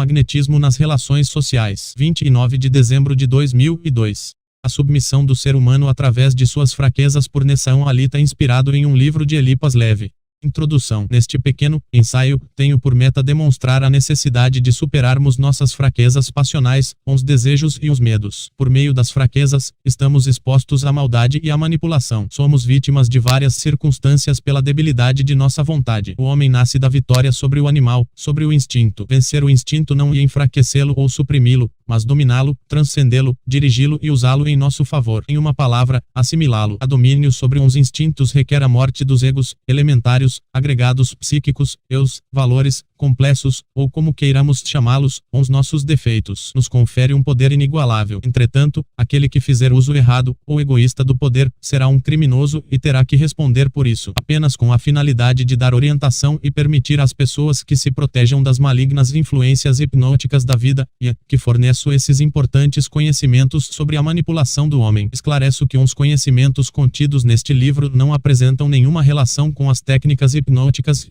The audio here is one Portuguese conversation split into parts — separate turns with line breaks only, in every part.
magnetismo nas relações sociais. 29 de dezembro de 2002. A submissão do ser humano através de suas fraquezas por Nessun Alita, inspirado em um livro de Eliphas Levi. Introdução. Neste pequeno ensaio, tenho por meta demonstrar a necessidade de superarmos nossas fraquezas passionais, os desejos e os medos. Por meio das fraquezas, estamos expostos à maldade e à manipulação. Somos vítimas de várias circunstâncias pela debilidade de nossa vontade. O homem nasce da vitória sobre o animal, sobre o instinto. Vencer o instinto não ia enfraquecê-lo ou suprimi-lo, mas dominá-lo, transcendê-lo, dirigi-lo e usá-lo em nosso favor. Em uma palavra, assimilá-lo. A domínio sobre uns instintos requer a morte dos egos elementares, agregados psíquicos, eus, valores, complexos, ou como queiramos chamá-los, os nossos defeitos. Nos confere um poder inigualável. Entretanto, aquele que fizer uso errado, ou egoísta do poder, será um criminoso e terá que responder por isso. Apenas com a finalidade de dar orientação e permitir às pessoas que se protejam das malignas influências hipnóticas da vida, e que forneço esses importantes conhecimentos sobre a manipulação do homem. Esclareço que os conhecimentos contidos neste livro não apresentam nenhuma relação com as técnicas hipnóticas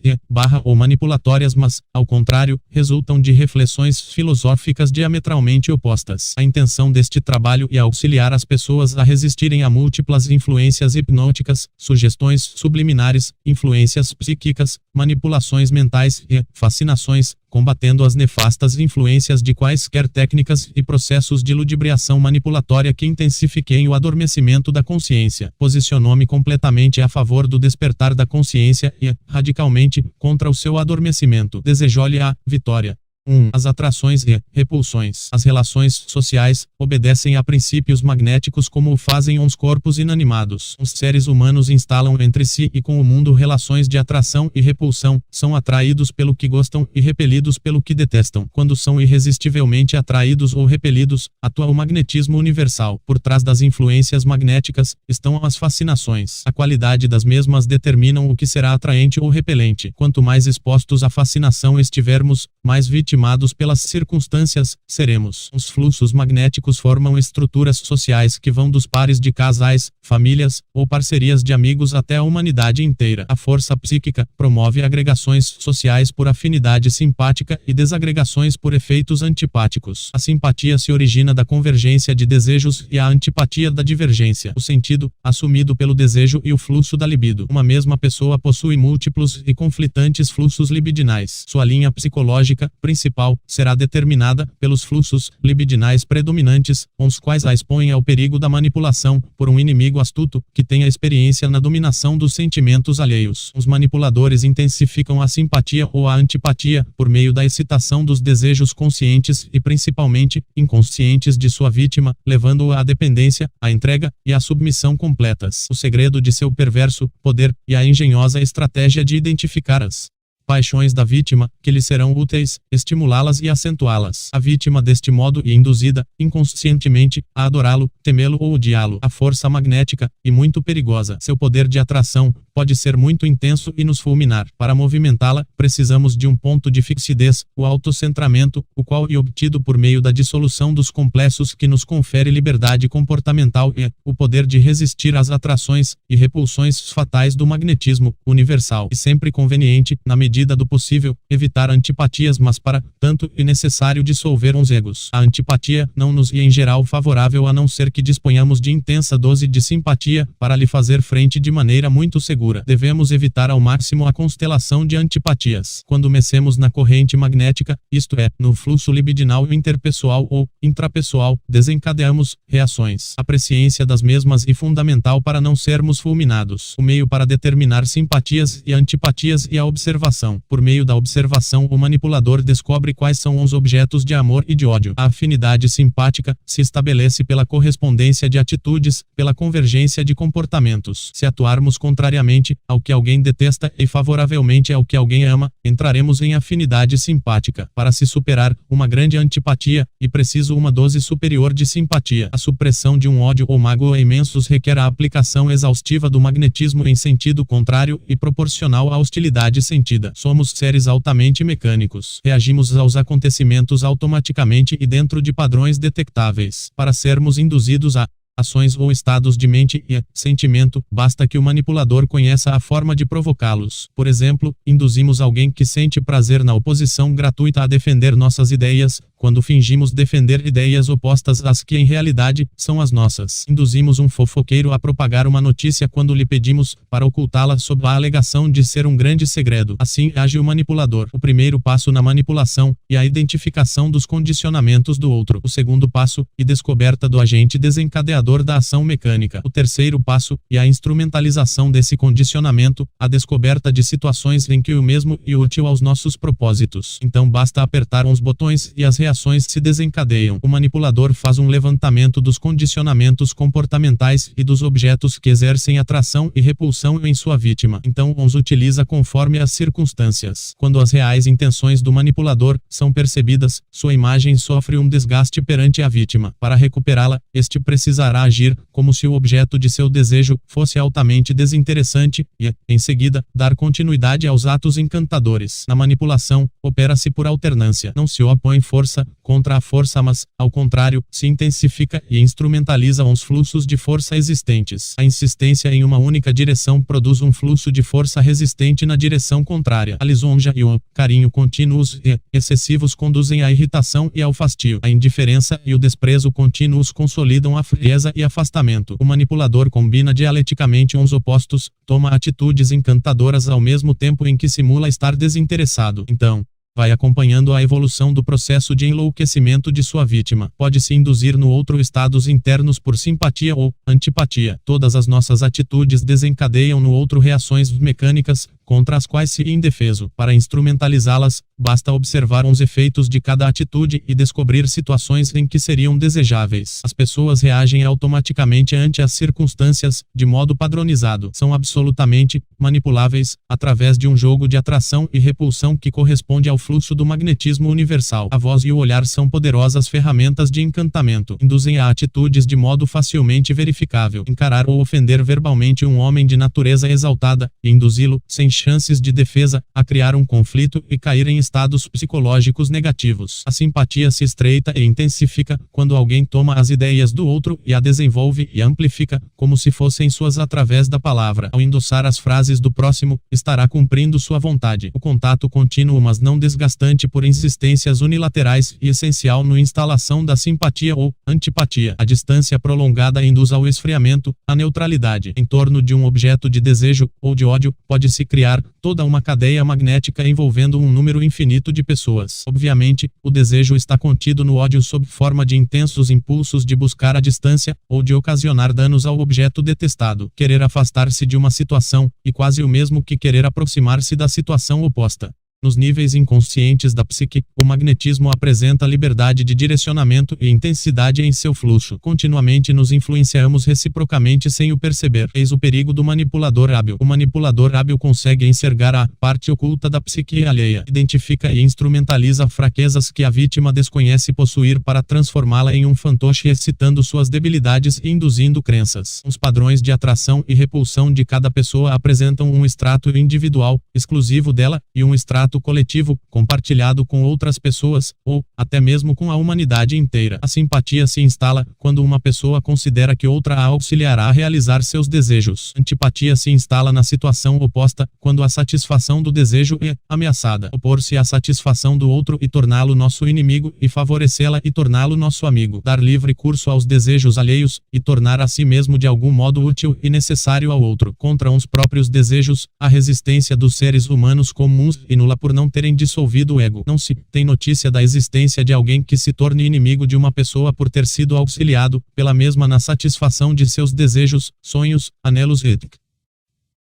ou manipulatórias, mas, ao contrário, resultam de reflexões filosóficas diametralmente opostas. A intenção deste trabalho é auxiliar as pessoas a resistirem a múltiplas influências hipnóticas, sugestões subliminares, influências psíquicas, manipulações mentais e fascinações, combatendo as nefastas influências de quaisquer técnicas e processos de ludibriação manipulatória que intensifiquem o adormecimento da consciência. Posicionou-me completamente a favor do despertar da consciência e, radicalmente, contra o seu adormecimento. Desejou-lhe a vitória. 1. As atrações e repulsões. As relações sociais obedecem a princípios magnéticos como o fazem os corpos inanimados. Os seres humanos instalam entre si e com o mundo relações de atração e repulsão, são atraídos pelo que gostam e repelidos pelo que detestam. Quando são irresistivelmente atraídos ou repelidos, atua o magnetismo universal. Por trás das influências magnéticas, estão as fascinações. A qualidade das mesmas determinam o que será atraente ou repelente. Quanto mais expostos à fascinação estivermos, mais vítimas pelas circunstâncias, seremos. Os fluxos magnéticos formam estruturas sociais que vão dos pares de casais, famílias, ou parcerias de amigos até a humanidade inteira. A força psíquica promove agregações sociais por afinidade simpática e desagregações por efeitos antipáticos. A simpatia se origina da convergência de desejos e a antipatia da divergência. O sentido, assumido pelo desejo e o fluxo da libido. Uma mesma pessoa possui múltiplos e conflitantes fluxos libidinais. Sua linha psicológica principal será determinada pelos fluxos libidinais predominantes, os quais a expõem ao perigo da manipulação por um inimigo astuto que tem a experiência na dominação dos sentimentos alheios. Os manipuladores intensificam a simpatia ou a antipatia por meio da excitação dos desejos conscientes e principalmente inconscientes de sua vítima, levando-o à dependência, à entrega e à submissão completas. O segredo de seu perverso poder e a engenhosa estratégia de identificar as paixões da vítima, que lhe serão úteis, estimulá-las e acentuá-las. A vítima deste modo e induzida, inconscientemente, a adorá-lo, temê-lo ou odiá-lo. A força magnética, e muito perigosa. Seu poder de atração pode ser muito intenso e nos fulminar. Para movimentá-la, precisamos de um ponto de fixidez, o autocentramento, o qual é obtido por meio da dissolução dos complexos que nos confere liberdade comportamental e o poder de resistir às atrações e repulsões fatais do magnetismo universal. E sempre conveniente, na medida do possível, evitar antipatias, mas para tanto é necessário dissolver os egos. A antipatia não nos é em geral favorável a não ser que disponhamos de intensa dose de simpatia para lhe fazer frente de maneira muito segura. Devemos evitar ao máximo a constelação de antipatias. Quando mecemos na corrente magnética, isto é, no fluxo libidinal interpessoal ou intrapessoal, desencadeamos reações. A presciência das mesmas é fundamental para não sermos fulminados. O meio para determinar simpatias e antipatias é a observação. Por meio da observação, o manipulador descobre quais são os objetos de amor e de ódio. A afinidade simpática se estabelece pela correspondência de atitudes, pela convergência de comportamentos. Se atuarmos contrariamente ao que alguém detesta e favoravelmente ao que alguém ama, entraremos em afinidade simpática. Para se superar uma grande antipatia, é preciso uma dose superior de simpatia. A supressão de um ódio ou mágoa imensos requer a aplicação exaustiva do magnetismo em sentido contrário e proporcional à hostilidade sentida. Somos seres altamente mecânicos. Reagimos aos acontecimentos automaticamente e dentro de padrões detectáveis. Para sermos induzidos a ações ou estados de mente e sentimento, basta que o manipulador conheça a forma de provocá-los. Por exemplo, induzimos alguém que sente prazer na oposição gratuita a defender nossas ideias, quando fingimos defender ideias opostas às que em realidade são as nossas. Induzimos um fofoqueiro a propagar uma notícia quando lhe pedimos para ocultá-la sob a alegação de ser um grande segredo. Assim age o manipulador. O primeiro passo na manipulação é a identificação dos condicionamentos do outro. O segundo passo é a descoberta do agente desencadeador da ação mecânica. O terceiro passo é a instrumentalização desse condicionamento, a descoberta de situações em que o mesmo é útil aos nossos propósitos. Então basta apertar uns botões e as reações se desencadeiam. O manipulador faz um levantamento dos condicionamentos comportamentais e dos objetos que exercem atração e repulsão em sua vítima. Então os utiliza conforme as circunstâncias. Quando as reais intenções do manipulador são percebidas, sua imagem sofre um desgaste perante a vítima. Para recuperá-la, este precisará agir como se o objeto de seu desejo fosse altamente desinteressante e, em seguida, dar continuidade aos atos encantadores. Na manipulação, opera-se por alternância. Não se opõe força contra a força, mas, ao contrário, se intensifica e instrumentaliza os fluxos de força existentes. A insistência em uma única direção produz um fluxo de força resistente na direção contrária. A lisonja e o carinho contínuos e excessivos conduzem à irritação e ao fastio. A indiferença e o desprezo contínuos consolidam a frieza e afastamento. O manipulador combina dialeticamente uns opostos, toma atitudes encantadoras ao mesmo tempo em que simula estar desinteressado. Então, vai acompanhando a evolução do processo de enlouquecimento de sua vítima. Pode-se induzir no outro estados internos por simpatia ou antipatia. Todas as nossas atitudes desencadeiam no outro reações mecânicas, contra as quais se é indefeso. Para instrumentalizá-las, basta observar os efeitos de cada atitude e descobrir situações em que seriam desejáveis. As pessoas reagem automaticamente ante as circunstâncias, de modo padronizado. São absolutamente manipuláveis, através de um jogo de atração e repulsão que corresponde ao fluxo do magnetismo universal. A voz e o olhar são poderosas ferramentas de encantamento. Induzem a atitudes de modo facilmente verificável. Encarar ou ofender verbalmente um homem de natureza exaltada, e induzi-lo, sem chances de defesa, a criar um conflito e cair em estados psicológicos negativos. A simpatia se estreita e intensifica quando alguém toma as ideias do outro e a desenvolve e amplifica, como se fossem suas através da palavra. Ao endossar as frases do próximo, estará cumprindo sua vontade. O contato contínuo, mas não desgastante por insistências unilaterais e essencial na instalação da simpatia ou antipatia. A distância prolongada induz ao esfriamento, à neutralidade. Em torno de um objeto de desejo ou de ódio, pode-se criar toda uma cadeia magnética envolvendo um número infinito de pessoas. Obviamente, o desejo está contido no ódio sob forma de intensos impulsos de buscar a distância, ou de ocasionar danos ao objeto detestado. Querer afastar-se de uma situação, e quase o mesmo que querer aproximar-se da situação oposta. Nos níveis inconscientes da psique, o magnetismo apresenta liberdade de direcionamento e intensidade em seu fluxo. Continuamente nos influenciamos reciprocamente sem o perceber. Eis o perigo do manipulador hábil. O manipulador hábil consegue enxergar a parte oculta da psique alheia. Identifica e instrumentaliza fraquezas que a vítima desconhece possuir para transformá-la em um fantoche, excitando suas debilidades e induzindo crenças. Os padrões de atração e repulsão de cada pessoa apresentam um extrato individual, exclusivo dela, e um extrato coletivo, compartilhado com outras pessoas, ou, até mesmo com a humanidade inteira. A simpatia se instala quando uma pessoa considera que outra a auxiliará a realizar seus desejos. Antipatia se instala na situação oposta, quando a satisfação do desejo é ameaçada. Opor-se à satisfação do outro e torná-lo nosso inimigo, e favorecê-la e torná-lo nosso amigo. Dar livre curso aos desejos alheios, e tornar a si mesmo de algum modo útil e necessário ao outro. Contra os próprios desejos, a resistência dos seres humanos comuns e nula por não terem dissolvido o ego. Não se tem notícia da existência de alguém que se torne inimigo de uma pessoa por ter sido auxiliado pela mesma na satisfação de seus desejos, sonhos, anelos e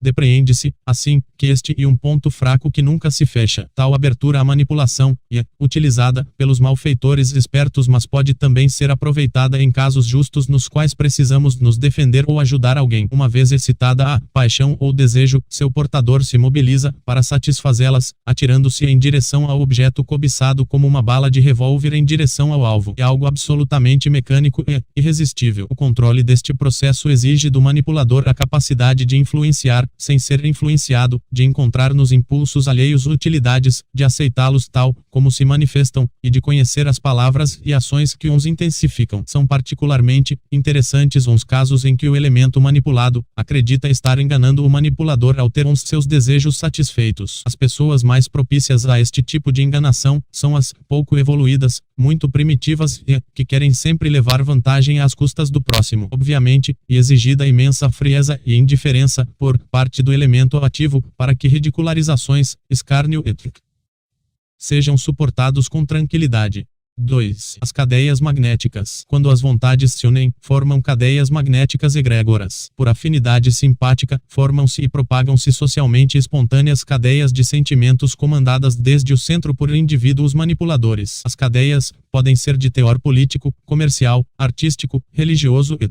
depreende-se, assim, que este é um ponto fraco que nunca se fecha. Tal abertura à manipulação é utilizada pelos malfeitores espertos, mas pode também ser aproveitada em casos justos nos quais precisamos nos defender ou ajudar alguém. Uma vez excitada a paixão ou desejo, seu portador se mobiliza para satisfazê-las, atirando-se em direção ao objeto cobiçado como uma bala de revólver em direção ao alvo. É algo absolutamente mecânico e irresistível. O controle deste processo exige do manipulador a capacidade de influenciar, sem ser influenciado, de encontrar nos impulsos alheios utilidades, de aceitá-los tal como se manifestam, e de conhecer as palavras e ações que os intensificam. São particularmente interessantes uns casos em que o elemento manipulado acredita estar enganando o manipulador ao ter uns seus desejos satisfeitos. As pessoas mais propícias a este tipo de enganação são as pouco evoluídas, muito primitivas e que querem sempre levar vantagem às custas do próximo. Obviamente, e exigida imensa frieza e indiferença por parte do elemento ativo para que ridicularizações, escárnio e sejam suportados com tranquilidade. 2. As cadeias magnéticas. Quando as vontades se unem, formam cadeias magnéticas egrégoras. Por afinidade simpática, formam-se e propagam-se socialmente espontâneas cadeias de sentimentos comandadas desde o centro por indivíduos manipuladores. As cadeias podem ser de teor político, comercial, artístico, religioso e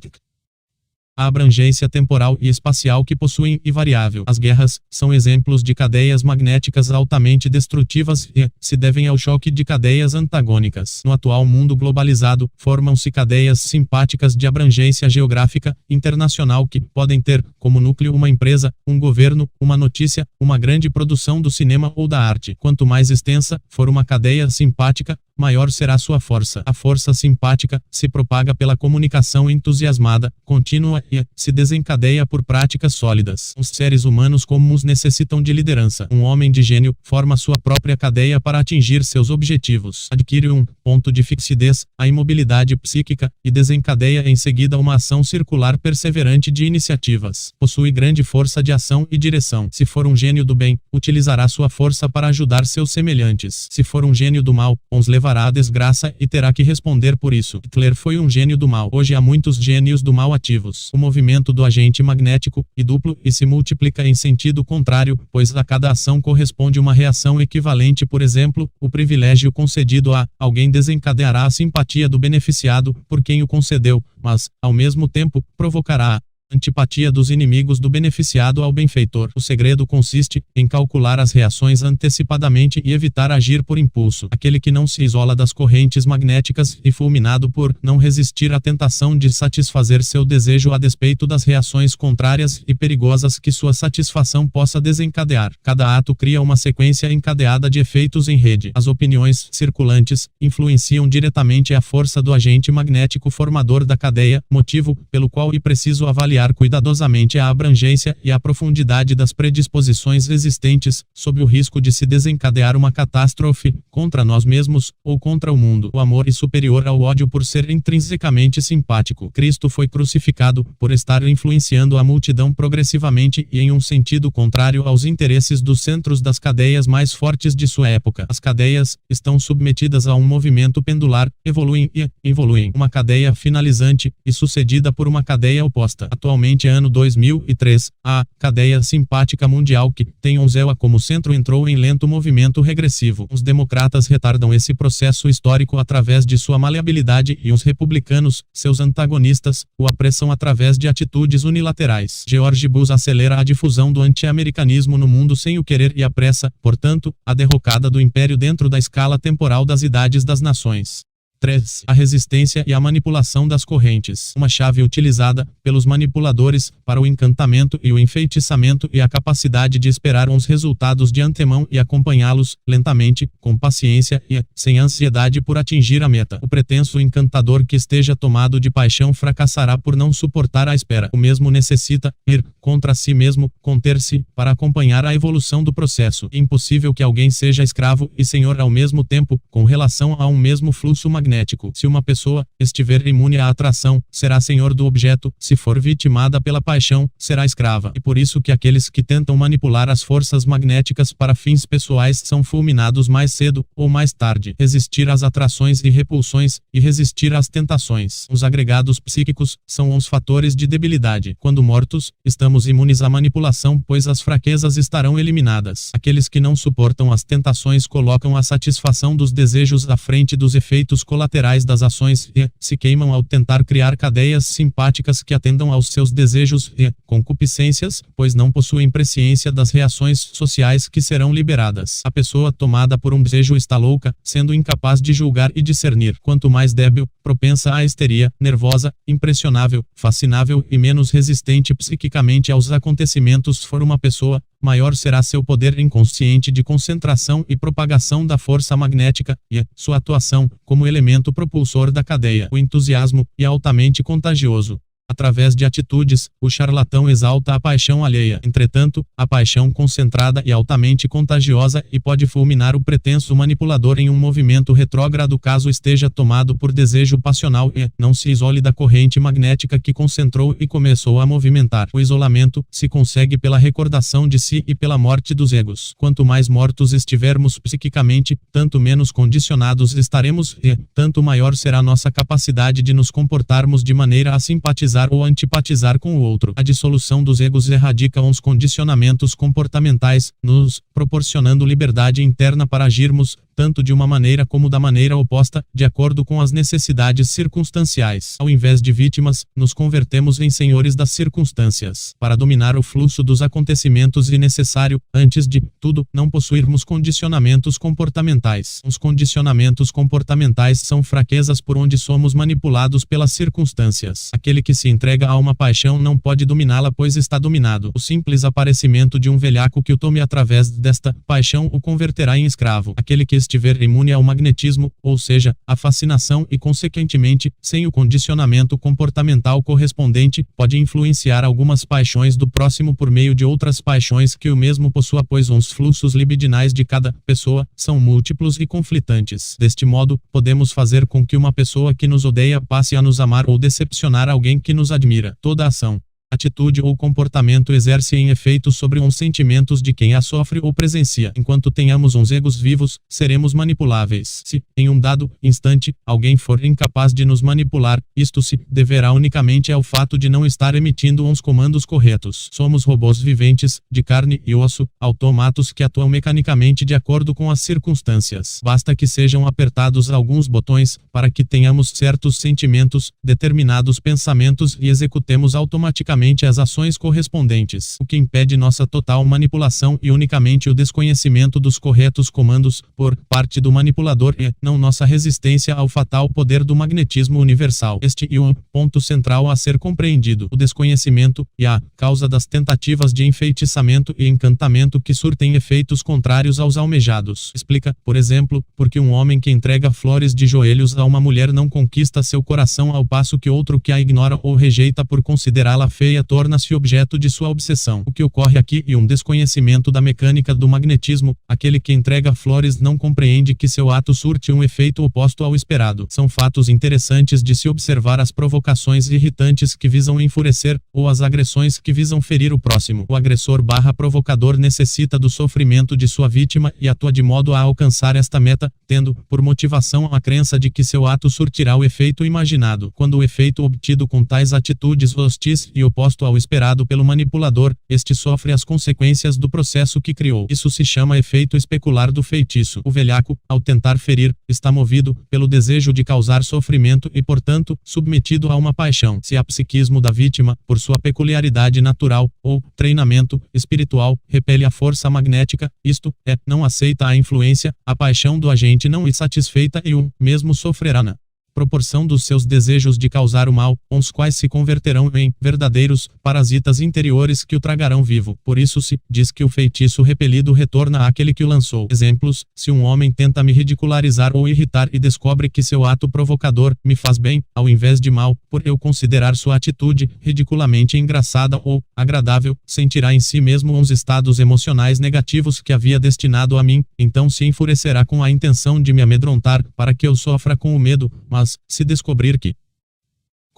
a abrangência temporal e espacial que possuem e variável. As guerras são exemplos de cadeias magnéticas altamente destrutivas e se devem ao choque de cadeias antagônicas. No atual mundo globalizado, formam-se cadeias simpáticas de abrangência geográfica internacional que podem ter como núcleo uma empresa, um governo, uma notícia, uma grande produção do cinema ou da arte. Quanto mais extensa for uma cadeia simpática, maior será sua força. A força simpática se propaga pela comunicação entusiasmada, contínua e se desencadeia por práticas sólidas. Os seres humanos comuns necessitam de liderança. Um homem de gênio forma sua própria cadeia para atingir seus objetivos. Adquire um ponto de fixidez, a imobilidade psíquica, e desencadeia em seguida uma ação circular perseverante de iniciativas. Possui grande força de ação e direção. Se for um gênio do bem, utilizará sua força para ajudar seus semelhantes. Se for um gênio do mal, os levará à desgraça e terá que responder por isso. Hitler foi um gênio do mal. Hoje há muitos gênios do mal ativos. O movimento do agente magnético é duplo e se multiplica em sentido contrário, pois a cada ação corresponde uma reação equivalente. Por exemplo, o privilégio concedido a alguém desencadeará a simpatia do beneficiado por quem o concedeu, mas, ao mesmo tempo, provocará a antipatia dos inimigos do beneficiado ao benfeitor. O segredo consiste em calcular as reações antecipadamente e evitar agir por impulso. Aquele que não se isola das correntes magnéticas e fulminado por não resistir à tentação de satisfazer seu desejo a despeito das reações contrárias e perigosas que sua satisfação possa desencadear. Cada ato cria uma sequência encadeada de efeitos em rede. As opiniões circulantes influenciam diretamente a força do agente magnético formador da cadeia, motivo pelo qual é preciso avaliar cuidadosamente a abrangência e a profundidade das predisposições existentes, sob o risco de se desencadear uma catástrofe contra nós mesmos ou contra o mundo. O amor é superior ao ódio por ser intrinsecamente simpático. Cristo foi crucificado por estar influenciando a multidão progressivamente e em um sentido contrário aos interesses dos centros das cadeias mais fortes de sua época. As cadeias estão submetidas a um movimento pendular, evoluem e involuem. Uma cadeia finalizante e sucedida por uma cadeia oposta. Atualmente, ano 2003, a cadeia simpática mundial que tem um Zéua como centro entrou em lento movimento regressivo. Os democratas retardam esse processo histórico através de sua maleabilidade e os republicanos, seus antagonistas, o apressam através de atitudes unilaterais. George Bush acelera a difusão do anti-americanismo no mundo sem o querer e apressa, portanto, a derrocada do império dentro da escala temporal das idades das nações. 3. A resistência e a manipulação das correntes. Uma chave utilizada pelos manipuladores para o encantamento e o enfeitiçamento e a capacidade de esperar uns resultados de antemão e acompanhá-los lentamente, com paciência e sem ansiedade por atingir a meta. O pretenso encantador que esteja tomado de paixão fracassará por não suportar a espera. O mesmo necessita ir contra si mesmo, conter-se, para acompanhar a evolução do processo. É impossível que alguém seja escravo e senhor ao mesmo tempo, com relação a um mesmo fluxo magnético. Se uma pessoa estiver imune à atração, será senhor do objeto; se for vitimada pela paixão, será escrava. E por isso que aqueles que tentam manipular as forças magnéticas para fins pessoais são fulminados mais cedo ou mais tarde. Resistir às atrações e repulsões, e resistir às tentações. Os agregados psíquicos são os fatores de debilidade. Quando mortos, estamos imunes à manipulação, pois as fraquezas estarão eliminadas. Aqueles que não suportam as tentações colocam a satisfação dos desejos à frente dos efeitos colaterais colaterais das ações e se queimam ao tentar criar cadeias simpáticas que atendam aos seus desejos e concupiscências, pois não possuem presciência das reações sociais que serão liberadas. A pessoa tomada por um desejo está louca, sendo incapaz de julgar e discernir. Quanto mais débil, propensa à histeria, nervosa, impressionável, fascinável e menos resistente psiquicamente aos acontecimentos for uma pessoa, maior será seu poder inconsciente de concentração e propagação da força magnética, e sua atuação, como elemento propulsor da cadeia. O entusiasmo é altamente contagioso. Através de atitudes, o charlatão exalta a paixão alheia. Entretanto, a paixão concentrada é altamente contagiosa e pode fulminar o pretenso manipulador em um movimento retrógrado caso esteja tomado por desejo passional e não se isole da corrente magnética que concentrou e começou a movimentar. O isolamento se consegue pela recordação de si e pela morte dos egos. Quanto mais mortos estivermos psiquicamente, tanto menos condicionados estaremos e tanto maior será nossa capacidade de nos comportarmos de maneira a simpatizar ou antipatizar com o outro. A dissolução dos egos erradica os condicionamentos comportamentais, nos proporcionando liberdade interna para agirmos, tanto de uma maneira como da maneira oposta, de acordo com as necessidades circunstanciais. Ao invés de vítimas, nos convertemos em senhores das circunstâncias. Para dominar o fluxo dos acontecimentos é necessário, antes de tudo, não possuirmos condicionamentos comportamentais. Os condicionamentos comportamentais são fraquezas por onde somos manipulados pelas circunstâncias. Aquele que se entrega a uma paixão não pode dominá-la, pois está dominado. O simples aparecimento de um velhaco que o tome através desta paixão o converterá em escravo. Aquele que estiver imune ao magnetismo, ou seja, à fascinação e consequentemente, sem o condicionamento comportamental correspondente, pode influenciar algumas paixões do próximo por meio de outras paixões que o mesmo possua, pois os fluxos libidinais de cada pessoa são múltiplos e conflitantes. Deste modo, podemos fazer com que uma pessoa que nos odeia passe a nos amar ou decepcionar alguém que nos admira. Toda ação, atitude ou comportamento exerce efeito sobre os sentimentos de quem a sofre ou presencia. Enquanto tenhamos uns egos vivos, seremos manipuláveis. Se, em um dado instante, alguém for incapaz de nos manipular, isto se deverá unicamente ao fato de não estar emitindo uns comandos corretos. Somos robôs viventes, de carne e osso, automatos que atuam mecanicamente de acordo com as circunstâncias. Basta que sejam apertados alguns botões, para que tenhamos certos sentimentos, determinados pensamentos e executemos automaticamente as ações correspondentes. O que impede nossa total manipulação e unicamente o desconhecimento dos corretos comandos, por parte do manipulador e não nossa resistência ao fatal poder do magnetismo universal. Este é o ponto central a ser compreendido. O desconhecimento é a causa das tentativas de enfeitiçamento e encantamento que surtem efeitos contrários aos almejados. Explica, por exemplo, porque um homem que entrega flores de joelhos a uma mulher não conquista seu coração ao passo que outro que a ignora ou rejeita por considerá-la feia torna-se objeto de sua obsessão. O que ocorre aqui é um desconhecimento da mecânica do magnetismo. Aquele que entrega flores não compreende que seu ato surte um efeito oposto ao esperado. São fatos interessantes de se observar as provocações irritantes que visam enfurecer, ou as agressões que visam ferir o próximo. O agressor/provocador necessita do sofrimento de sua vítima e atua de modo a alcançar esta meta, tendo, por motivação, a crença de que seu ato surtirá o efeito imaginado. Quando o efeito obtido com tais atitudes hostis e oposto ao esperado pelo manipulador, este sofre as consequências do processo que criou. Isso se chama efeito especular do feitiço. O velhaco, ao tentar ferir, está movido pelo desejo de causar sofrimento e, portanto, submetido a uma paixão. Se a psiquismo da vítima, por sua peculiaridade natural, ou treinamento espiritual, repele a força magnética, isto é, não aceita a influência, a paixão do agente não é satisfeita e o mesmo sofrerá na proporção dos seus desejos de causar o mal, os quais se converterão em verdadeiros parasitas interiores que o tragarão vivo. Por isso se diz que o feitiço repelido retorna àquele que o lançou. Exemplos: se um homem tenta me ridicularizar ou irritar e descobre que seu ato provocador me faz bem, ao invés de mal, por eu considerar sua atitude ridiculamente engraçada ou agradável, sentirá em si mesmo uns estados emocionais negativos que havia destinado a mim, então se enfurecerá com a intenção de me amedrontar, para que eu sofra com o medo, mas se descobrir que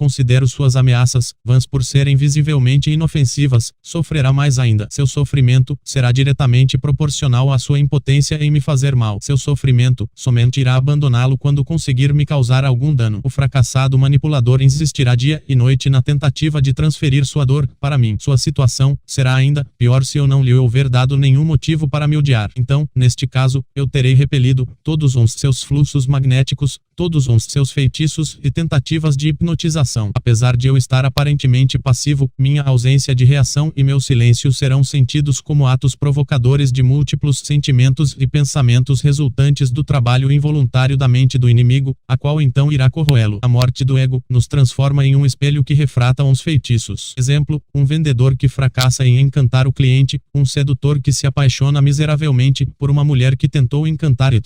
considero suas ameaças, vãs por serem visivelmente inofensivas, sofrerá mais ainda. Seu sofrimento será diretamente proporcional à sua impotência em me fazer mal. Seu sofrimento somente irá abandoná-lo quando conseguir me causar algum dano. O fracassado manipulador insistirá dia e noite na tentativa de transferir sua dor para mim. Sua situação será ainda pior se eu não lhe houver dado nenhum motivo para me odiar. Então, neste caso, eu terei repelido todos os seus fluxos magnéticos, todos os seus feitiços e tentativas de hipnotização. Apesar de eu estar aparentemente passivo, minha ausência de reação e meu silêncio serão sentidos como atos provocadores de múltiplos sentimentos e pensamentos resultantes do trabalho involuntário da mente do inimigo, a qual então irá corroê-lo. A morte do ego nos transforma em um espelho que refrata os feitiços. Exemplo, um vendedor que fracassa em encantar o cliente, um sedutor que se apaixona miseravelmente por uma mulher que tentou encantar ele.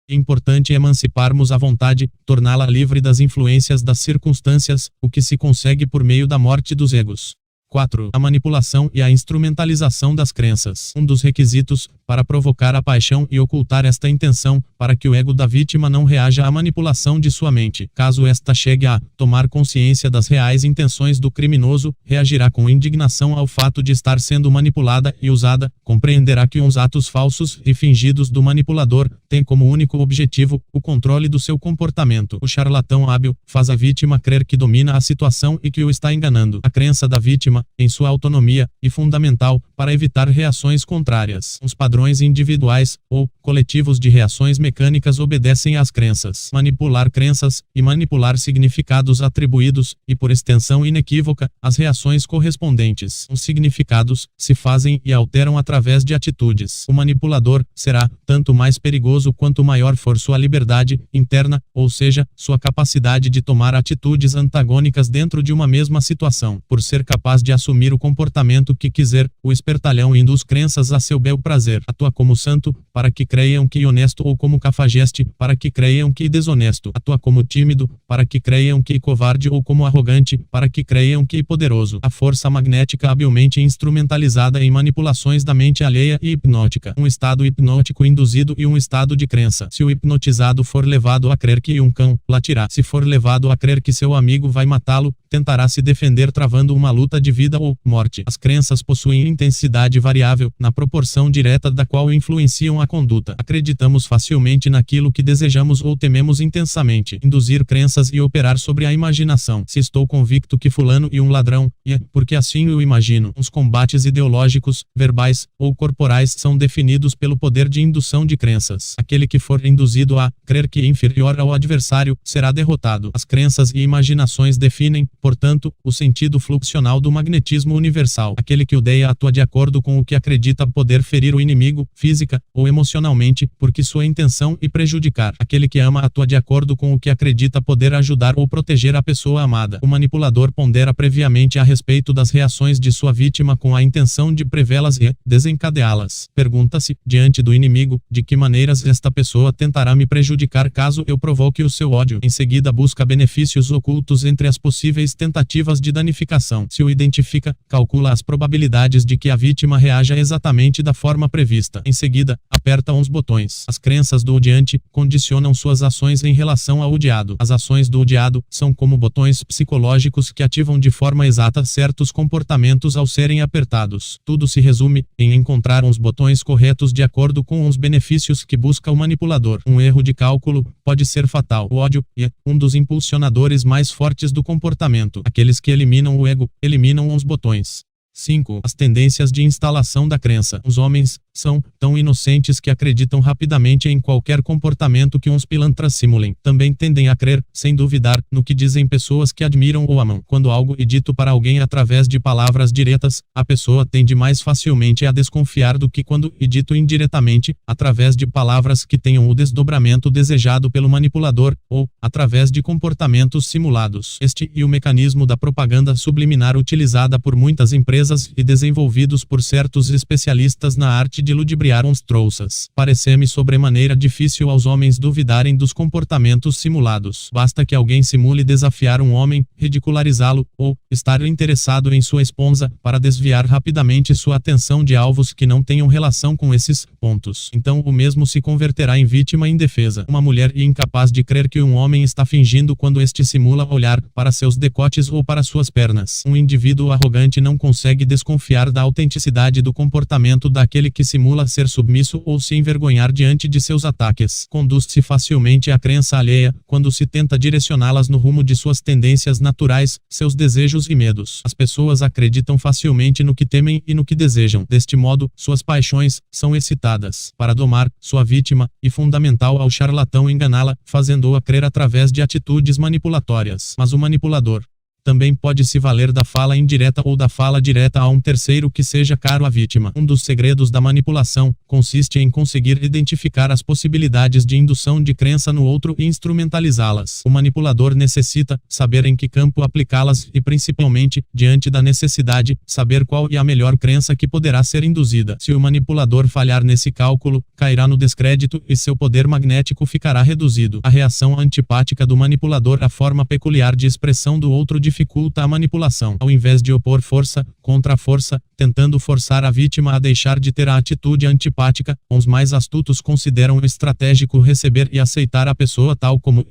Importante emanciparmos a vontade, torná-la livre das influências das circunstâncias, o que se consegue por meio da morte dos egos. 4. A manipulação e a instrumentalização das crenças. Um dos requisitos para provocar a paixão e ocultar esta intenção, para que o ego da vítima não reaja à manipulação de sua mente. Caso esta chegue a tomar consciência das reais intenções do criminoso, reagirá com indignação ao fato de estar sendo manipulada e usada, compreenderá que os atos falsos e fingidos do manipulador têm como único objetivo o controle do seu comportamento. O charlatão hábil faz a vítima crer que domina a situação e que o está enganando. A crença da vítima em sua autonomia e fundamental para evitar reações contrárias. Os padrões individuais ou coletivos de reações mecânicas obedecem às crenças. Manipular crenças e manipular significados atribuídos e, por extensão inequívoca, as reações correspondentes. Os significados se fazem e alteram através de atitudes. O manipulador será tanto mais perigoso quanto maior for sua liberdade interna, ou seja, sua capacidade de tomar atitudes antagônicas dentro de uma mesma situação. Por ser capaz de assumir o comportamento que quiser, o espertalhão induz crenças a seu bel prazer. Atua como santo, para que creiam que honesto, ou como cafajeste, para que creiam que desonesto. Atua como tímido, para que creiam que covarde, ou como arrogante, para que creiam que poderoso. A força magnética habilmente instrumentalizada em manipulações da mente alheia e hipnótica. Um estado hipnótico induzido e um estado de crença. Se o hipnotizado for levado a crer que um cão latirá, se for levado a crer que seu amigo vai matá-lo, tentará se defender travando uma luta de vida ou morte. As crenças possuem intensidade variável, na proporção direta da qual influenciam a conduta. Acreditamos facilmente naquilo que desejamos ou tememos intensamente. Induzir crenças e operar sobre a imaginação. Se estou convicto que fulano é um ladrão, é porque assim eu imagino. Os combates ideológicos, verbais ou corporais são definidos pelo poder de indução de crenças. Aquele que for induzido a crer que é inferior ao adversário será derrotado. As crenças e imaginações definem, portanto, o sentido fluxional do magnetismo universal. Aquele que odeia atua de acordo com o que acredita poder ferir o inimigo, física ou emocionalmente, porque sua intenção é prejudicar. Aquele que ama atua de acordo com o que acredita poder ajudar ou proteger a pessoa amada. O manipulador pondera previamente a respeito das reações de sua vítima com a intenção de prevê-las e desencadeá-las. Pergunta-se, diante do inimigo, de que maneiras esta pessoa tentará me prejudicar caso eu provoque o seu ódio. Em seguida busca benefícios ocultos entre as possíveis tentativas de danificação. Se o identifica, calcula as probabilidades de que a vítima reaja exatamente da forma prevista. Em seguida, aperta uns botões. As crenças do odiante condicionam suas ações em relação ao odiado. As ações do odiado são como botões psicológicos que ativam de forma exata certos comportamentos ao serem apertados. Tudo se resume em encontrar uns botões corretos de acordo com os benefícios que busca o manipulador. Um erro de cálculo pode ser fatal. O ódio é um dos impulsionadores mais fortes do comportamento. Aqueles que eliminam o ego, eliminam os botões. 5. As tendências de instalação da crença. Os homens são tão inocentes que acreditam rapidamente em qualquer comportamento que uns pilantras simulem. Também tendem a crer, sem duvidar, no que dizem pessoas que admiram ou amam. Quando algo é dito para alguém através de palavras diretas, a pessoa tende mais facilmente a desconfiar do que quando é dito indiretamente, através de palavras que tenham o desdobramento desejado pelo manipulador, ou através de comportamentos simulados. Este é o mecanismo da propaganda subliminar utilizada por muitas empresas e desenvolvidos por certos especialistas na arte de ludibriar uns trouxas. Parece-me sobremaneira difícil aos homens duvidarem dos comportamentos simulados. Basta que alguém simule desafiar um homem, ridicularizá-lo, ou estar interessado em sua esposa, para desviar rapidamente sua atenção de alvos que não tenham relação com esses pontos. Então o mesmo se converterá em vítima indefesa. Uma mulher incapaz de crer que um homem está fingindo quando este simula olhar para seus decotes ou para suas pernas. Um indivíduo arrogante não consegue desconfiar da autenticidade do comportamento daquele que simula ser submisso ou se envergonhar diante de seus ataques. Conduz-se facilmente à crença alheia, quando se tenta direcioná-las no rumo de suas tendências naturais, seus desejos e medos. As pessoas acreditam facilmente no que temem e no que desejam. Deste modo, suas paixões são excitadas para domar sua vítima, e fundamental ao charlatão enganá-la, fazendo-a crer através de atitudes manipulatórias. Mas o manipulador também pode se valer da fala indireta ou da fala direta a um terceiro que seja caro à vítima. Um dos segredos da manipulação consiste em conseguir identificar as possibilidades de indução de crença no outro e instrumentalizá-las. O manipulador necessita saber em que campo aplicá-las e, principalmente, diante da necessidade, saber qual é a melhor crença que poderá ser induzida. Se o manipulador falhar nesse cálculo, cairá no descrédito e seu poder magnético ficará reduzido. A reação antipática do manipulador à forma peculiar de expressão do outro dificulta a manipulação. Ao invés de opor força contra força, tentando forçar a vítima a deixar de ter a atitude antipática, os mais astutos consideram estratégico receber e aceitar a pessoa tal como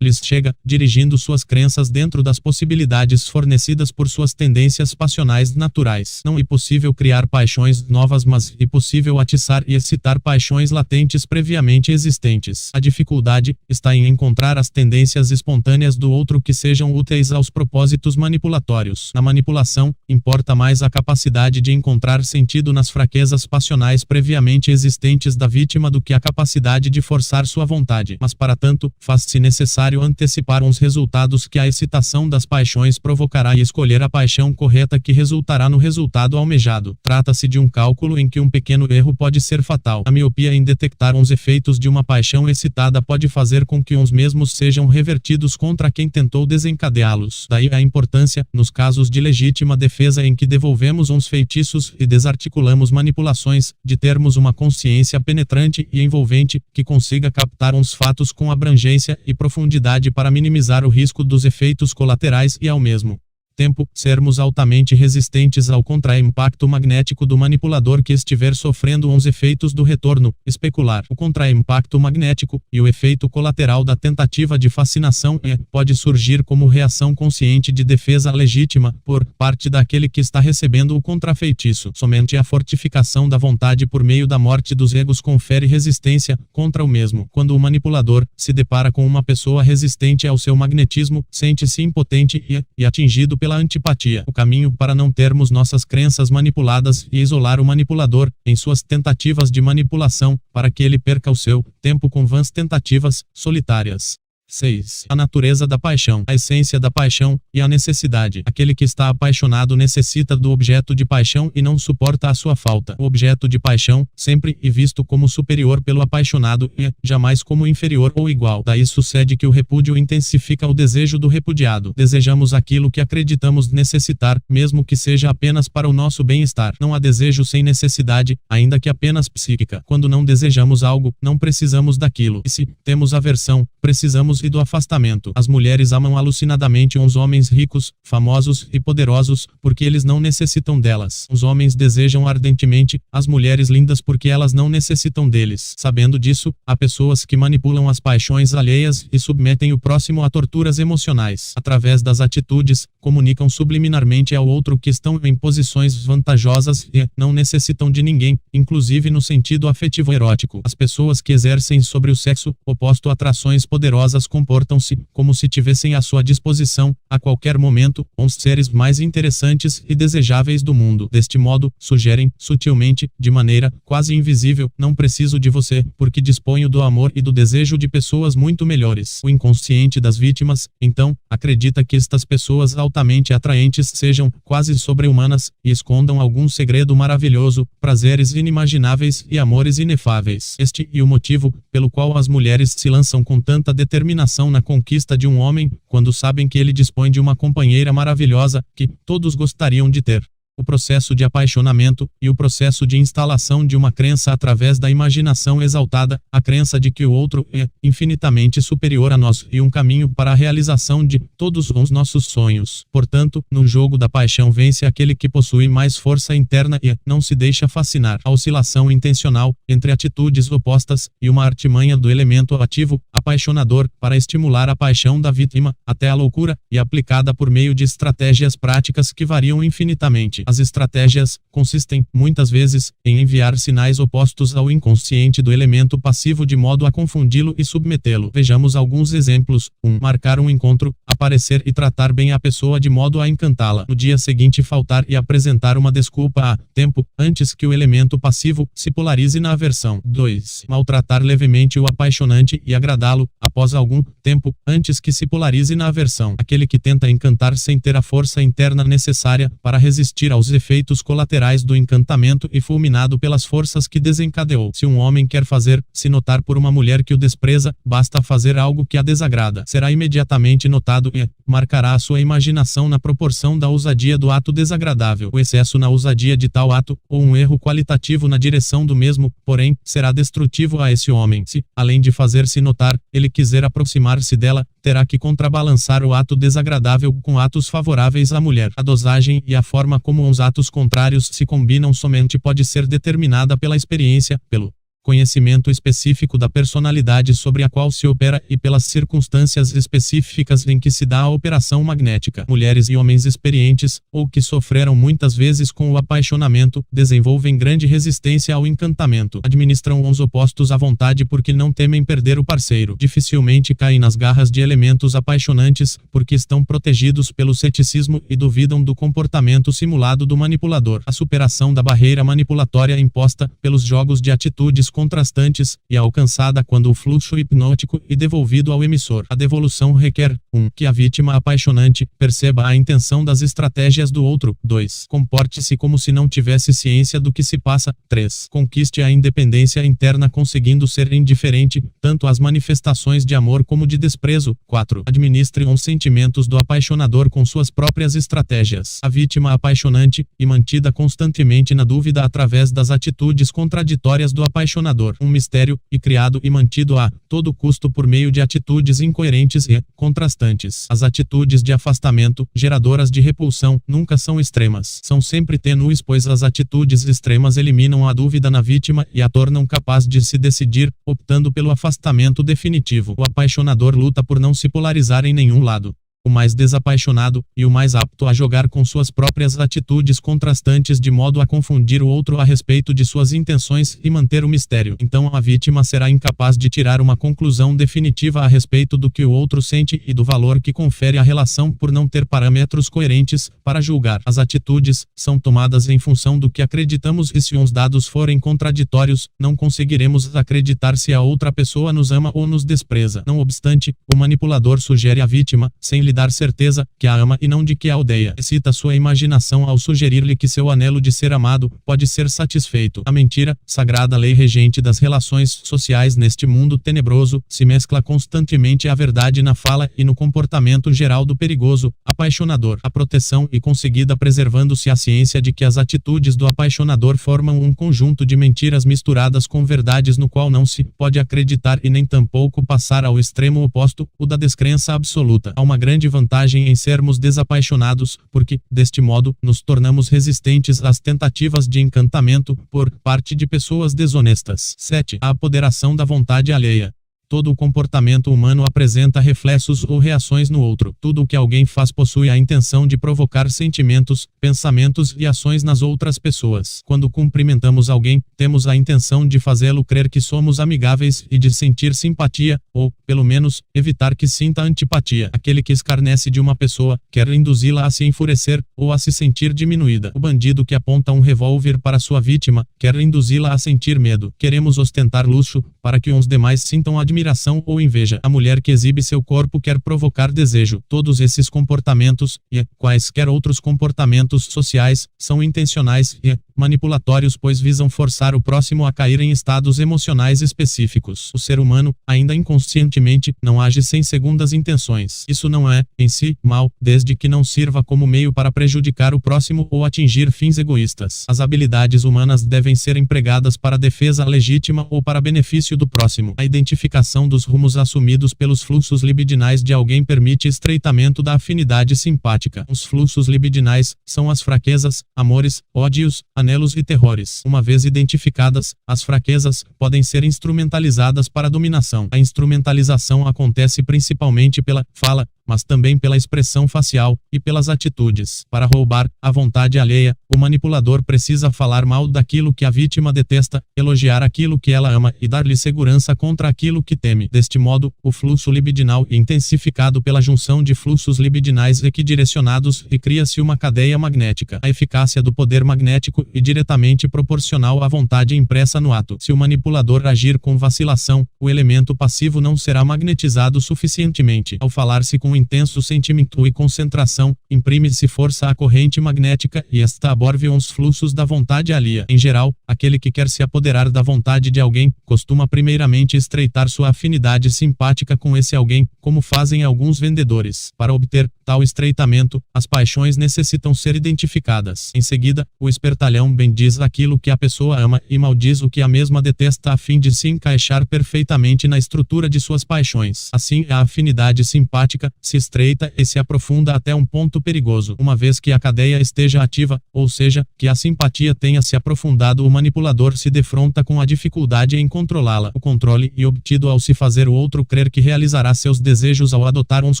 lhes chega, dirigindo suas crenças dentro das possibilidades fornecidas por suas tendências passionais naturais. Não é possível criar paixões novas, mas é possível atiçar e excitar paixões latentes previamente existentes. A dificuldade está em encontrar as tendências espontâneas do outro que sejam úteis aos propósitos manipulatórios. Na manipulação, importa mais a capacidade de encontrar sentido nas fraquezas passionais previamente existentes da vítima do que a capacidade de forçar sua vontade. Mas para tanto, faz-se necessário antecipar uns resultados que a excitação das paixões provocará e escolher a paixão correta que resultará no resultado almejado. Trata-se de um cálculo em que um pequeno erro pode ser fatal. A miopia em detectar uns efeitos de uma paixão excitada pode fazer com que uns mesmos sejam revertidos contra quem tentou desencadeá-los. Daí a importância, nos casos de legítima defesa em que devolvemos uns feitiços e desarticulamos manipulações, de termos uma consciência penetrante e envolvente, que consiga captar uns fatos com abrangência e profundidade para minimizar o risco dos efeitos colaterais e ao mesmo tempo, sermos altamente resistentes ao contra-impacto magnético do manipulador que estiver sofrendo uns efeitos do retorno especular. O contra-impacto magnético e o efeito colateral da tentativa de fascinação pode surgir como reação consciente de defesa legítima por parte daquele que está recebendo o contrafeitiço. Somente a fortificação da vontade por meio da morte dos egos confere resistência contra o mesmo. Quando o manipulador se depara com uma pessoa resistente ao seu magnetismo, sente-se impotente e atingido pela antipatia. O caminho para não termos nossas crenças manipuladas e isolar o manipulador em suas tentativas de manipulação, para que ele perca o seu tempo com vãs tentativas solitárias. 6. A natureza da paixão. A essência da paixão e a necessidade. Aquele que está apaixonado necessita do objeto de paixão e não suporta a sua falta. O objeto de paixão sempre é visto como superior pelo apaixonado e jamais como inferior ou igual. Daí sucede que o repúdio intensifica o desejo do repudiado. Desejamos aquilo que acreditamos necessitar, mesmo que seja apenas para o nosso bem-estar. Não há desejo sem necessidade, ainda que apenas psíquica. Quando não desejamos algo, não precisamos daquilo. E se temos aversão, precisamos e do afastamento. As mulheres amam alucinadamente uns homens ricos, famosos e poderosos, porque eles não necessitam delas. Os homens desejam ardentemente as mulheres lindas porque elas não necessitam deles. Sabendo disso, há pessoas que manipulam as paixões alheias e submetem o próximo a torturas emocionais. Através das atitudes, comunicam subliminarmente ao outro que estão em posições vantajosas e não necessitam de ninguém, inclusive no sentido afetivo erótico. As pessoas que exercem sobre o sexo oposto atrações poderosas comportam-se como se tivessem à sua disposição, a qualquer momento, os seres mais interessantes e desejáveis do mundo. Deste modo, sugerem, sutilmente, de maneira quase invisível, não preciso de você, porque disponho do amor e do desejo de pessoas muito melhores. O inconsciente das vítimas, então, acredita que estas pessoas altamente atraentes sejam quase sobre-humanas e escondam algum segredo maravilhoso, prazeres inimagináveis e amores inefáveis. Este é o motivo pelo qual as mulheres se lançam com tanta determinação na conquista de um homem, quando sabem que ele dispõe de uma companheira maravilhosa, que todos gostariam de ter. o processo de apaixonamento, e o processo de instalação de uma crença através da imaginação exaltada, a crença de que o outro é infinitamente superior a nós e um caminho para a realização de todos os nossos sonhos. Portanto, no jogo da paixão vence aquele que possui mais força interna e não se deixa fascinar. A oscilação intencional entre atitudes opostas e uma artimanha do elemento ativo, apaixonador, para estimular a paixão da vítima até a loucura, e aplicada por meio de estratégias práticas que variam infinitamente. As estratégias consistem, muitas vezes, em enviar sinais opostos ao inconsciente do elemento passivo de modo a confundi-lo e submetê-lo. Vejamos alguns exemplos. 1. Marcar um encontro, aparecer e tratar bem a pessoa de modo a encantá-la. No dia seguinte faltar e apresentar uma desculpa a tempo, antes que o elemento passivo se polarize na aversão. 2. Maltratar levemente o apaixonante e agradá-lo, após algum tempo, antes que se polarize na aversão. Aquele que tenta encantar sem ter a força interna necessária para resistir aos efeitos colaterais do encantamento e fulminado pelas forças que desencadeou. Se um homem quer fazer-se notar por uma mulher que o despreza, basta fazer algo que a desagrada. Será imediatamente notado e marcará a sua imaginação na proporção da ousadia do ato desagradável. O excesso na ousadia de tal ato, ou um erro qualitativo na direção do mesmo, porém, será destrutivo a esse homem. Se, além de fazer-se notar, ele quiser aproximar-se dela, terá que contrabalançar o ato desagradável com atos favoráveis à mulher. A dosagem e a forma como os atos contrários se combinam somente pode ser determinada pela experiência, pelo conhecimento específico da personalidade sobre a qual se opera e pelas circunstâncias específicas em que se dá a operação magnética. Mulheres e homens experientes, ou que sofreram muitas vezes com o apaixonamento, desenvolvem grande resistência ao encantamento. Administram os opostos à vontade porque não temem perder o parceiro. Dificilmente caem nas garras de elementos apaixonantes, porque estão protegidos pelo ceticismo e duvidam do comportamento simulado do manipulador. A superação da barreira manipulatória imposta pelos jogos de atitudes contrastantes e alcançada quando o fluxo hipnótico e devolvido ao emissor. A devolução requer 1. Que a vítima apaixonante perceba a intenção das estratégias do outro. 2. Comporte-se como se não tivesse ciência do que se passa. 3. Conquiste a independência interna conseguindo ser indiferente, tanto às manifestações de amor como de desprezo. 4. Administre os sentimentos do apaixonador com suas próprias estratégias. A vítima apaixonante, e mantida constantemente na dúvida através das atitudes contraditórias do apaixonador. Um mistério, e criado e mantido a todo custo por meio de atitudes incoerentes e contrastantes. As atitudes de afastamento, geradoras de repulsão, nunca são extremas. São sempre tênues, pois as atitudes extremas eliminam a dúvida na vítima e a tornam capaz de se decidir, optando pelo afastamento definitivo. O apaixonador luta por não se polarizar em nenhum lado. O mais desapaixonado, e o mais apto a jogar com suas próprias atitudes contrastantes de modo a confundir o outro a respeito de suas intenções e manter o mistério. Então a vítima será incapaz de tirar uma conclusão definitiva a respeito do que o outro sente e do valor que confere à relação por não ter parâmetros coerentes para julgar. As atitudes são tomadas em função do que acreditamos e se os dados forem contraditórios, não conseguiremos acreditar se a outra pessoa nos ama ou nos despreza. Não obstante, o manipulador sugere à vítima, sem lhe dar certeza, que a ama e não de que a odeia. Excita sua imaginação ao sugerir-lhe que seu anelo de ser amado pode ser satisfeito. A mentira, sagrada lei regente das relações sociais neste mundo tenebroso, se mescla constantemente à verdade na fala e no comportamento geral do perigoso apaixonador. A proteção e conseguida preservando-se a ciência de que as atitudes do apaixonador formam um conjunto de mentiras misturadas com verdades no qual não se pode acreditar e nem tampouco passar ao extremo oposto, o da descrença absoluta. Há uma grande vantagem em sermos desapaixonados, porque, deste modo, nos tornamos resistentes às tentativas de encantamento por parte de pessoas desonestas. 7. A apoderação da vontade alheia. Todo o comportamento humano apresenta reflexos ou reações no outro. Tudo o que alguém faz possui a intenção de provocar sentimentos, pensamentos e ações nas outras pessoas. Quando cumprimentamos alguém, temos a intenção de fazê-lo crer que somos amigáveis e de sentir simpatia, ou, pelo menos, evitar que sinta antipatia. Aquele que escarnece de uma pessoa, quer induzi-la a se enfurecer, ou a se sentir diminuída. O bandido que aponta um revólver para sua vítima, quer induzi-la a sentir medo. Queremos ostentar luxo, para que os demais sintam admiração admiração ou inveja. A mulher que exibe seu corpo quer provocar desejo. Todos esses comportamentos, e quaisquer outros comportamentos sociais, são intencionais e manipulatórios, pois visam forçar o próximo a cair em estados emocionais específicos. O ser humano, ainda inconscientemente, não age sem segundas intenções. Isso não é, em si, mal, desde que não sirva como meio para prejudicar o próximo ou atingir fins egoístas. As habilidades humanas devem ser empregadas para defesa legítima ou para benefício do próximo. A identificação dos rumos assumidos pelos fluxos libidinais de alguém permite estreitamento da afinidade simpática. Os fluxos libidinais são as fraquezas, amores, ódios, anelos e terrores. Uma vez identificadas, as fraquezas podem ser instrumentalizadas para dominação. A instrumentalização acontece principalmente pela fala, mas também pela expressão facial e pelas atitudes. Para roubar a vontade alheia, o manipulador precisa falar mal daquilo que a vítima detesta, elogiar aquilo que ela ama e dar-lhe segurança contra aquilo que teme. Deste modo, o fluxo libidinal é intensificado pela junção de fluxos libidinais equidirecionados e cria-se uma cadeia magnética. A eficácia do poder magnético é diretamente proporcional à vontade impressa no ato. Se o manipulador agir com vacilação, o elemento passivo não será magnetizado suficientemente. Ao falar-se com intenso sentimento e concentração, imprime-se força à corrente magnética e esta absorve os fluxos da vontade alheia. Em geral, aquele que quer se apoderar da vontade de alguém, costuma primeiramente estreitar sua afinidade simpática com esse alguém, como fazem alguns vendedores. Para obter tal estreitamento, as paixões necessitam ser identificadas. Em seguida, o espertalhão bendiz aquilo que a pessoa ama e maldiz o que a mesma detesta a fim de se encaixar perfeitamente na estrutura de suas paixões. Assim, a afinidade simpática se estreita e se aprofunda até um ponto perigoso. Uma vez que a cadeia esteja ativa, ou seja, que a simpatia tenha se aprofundado, o manipulador se defronta com a dificuldade em controlá-la. O controle é obtido ao se fazer o outro crer que realizará seus desejos ao adotar uns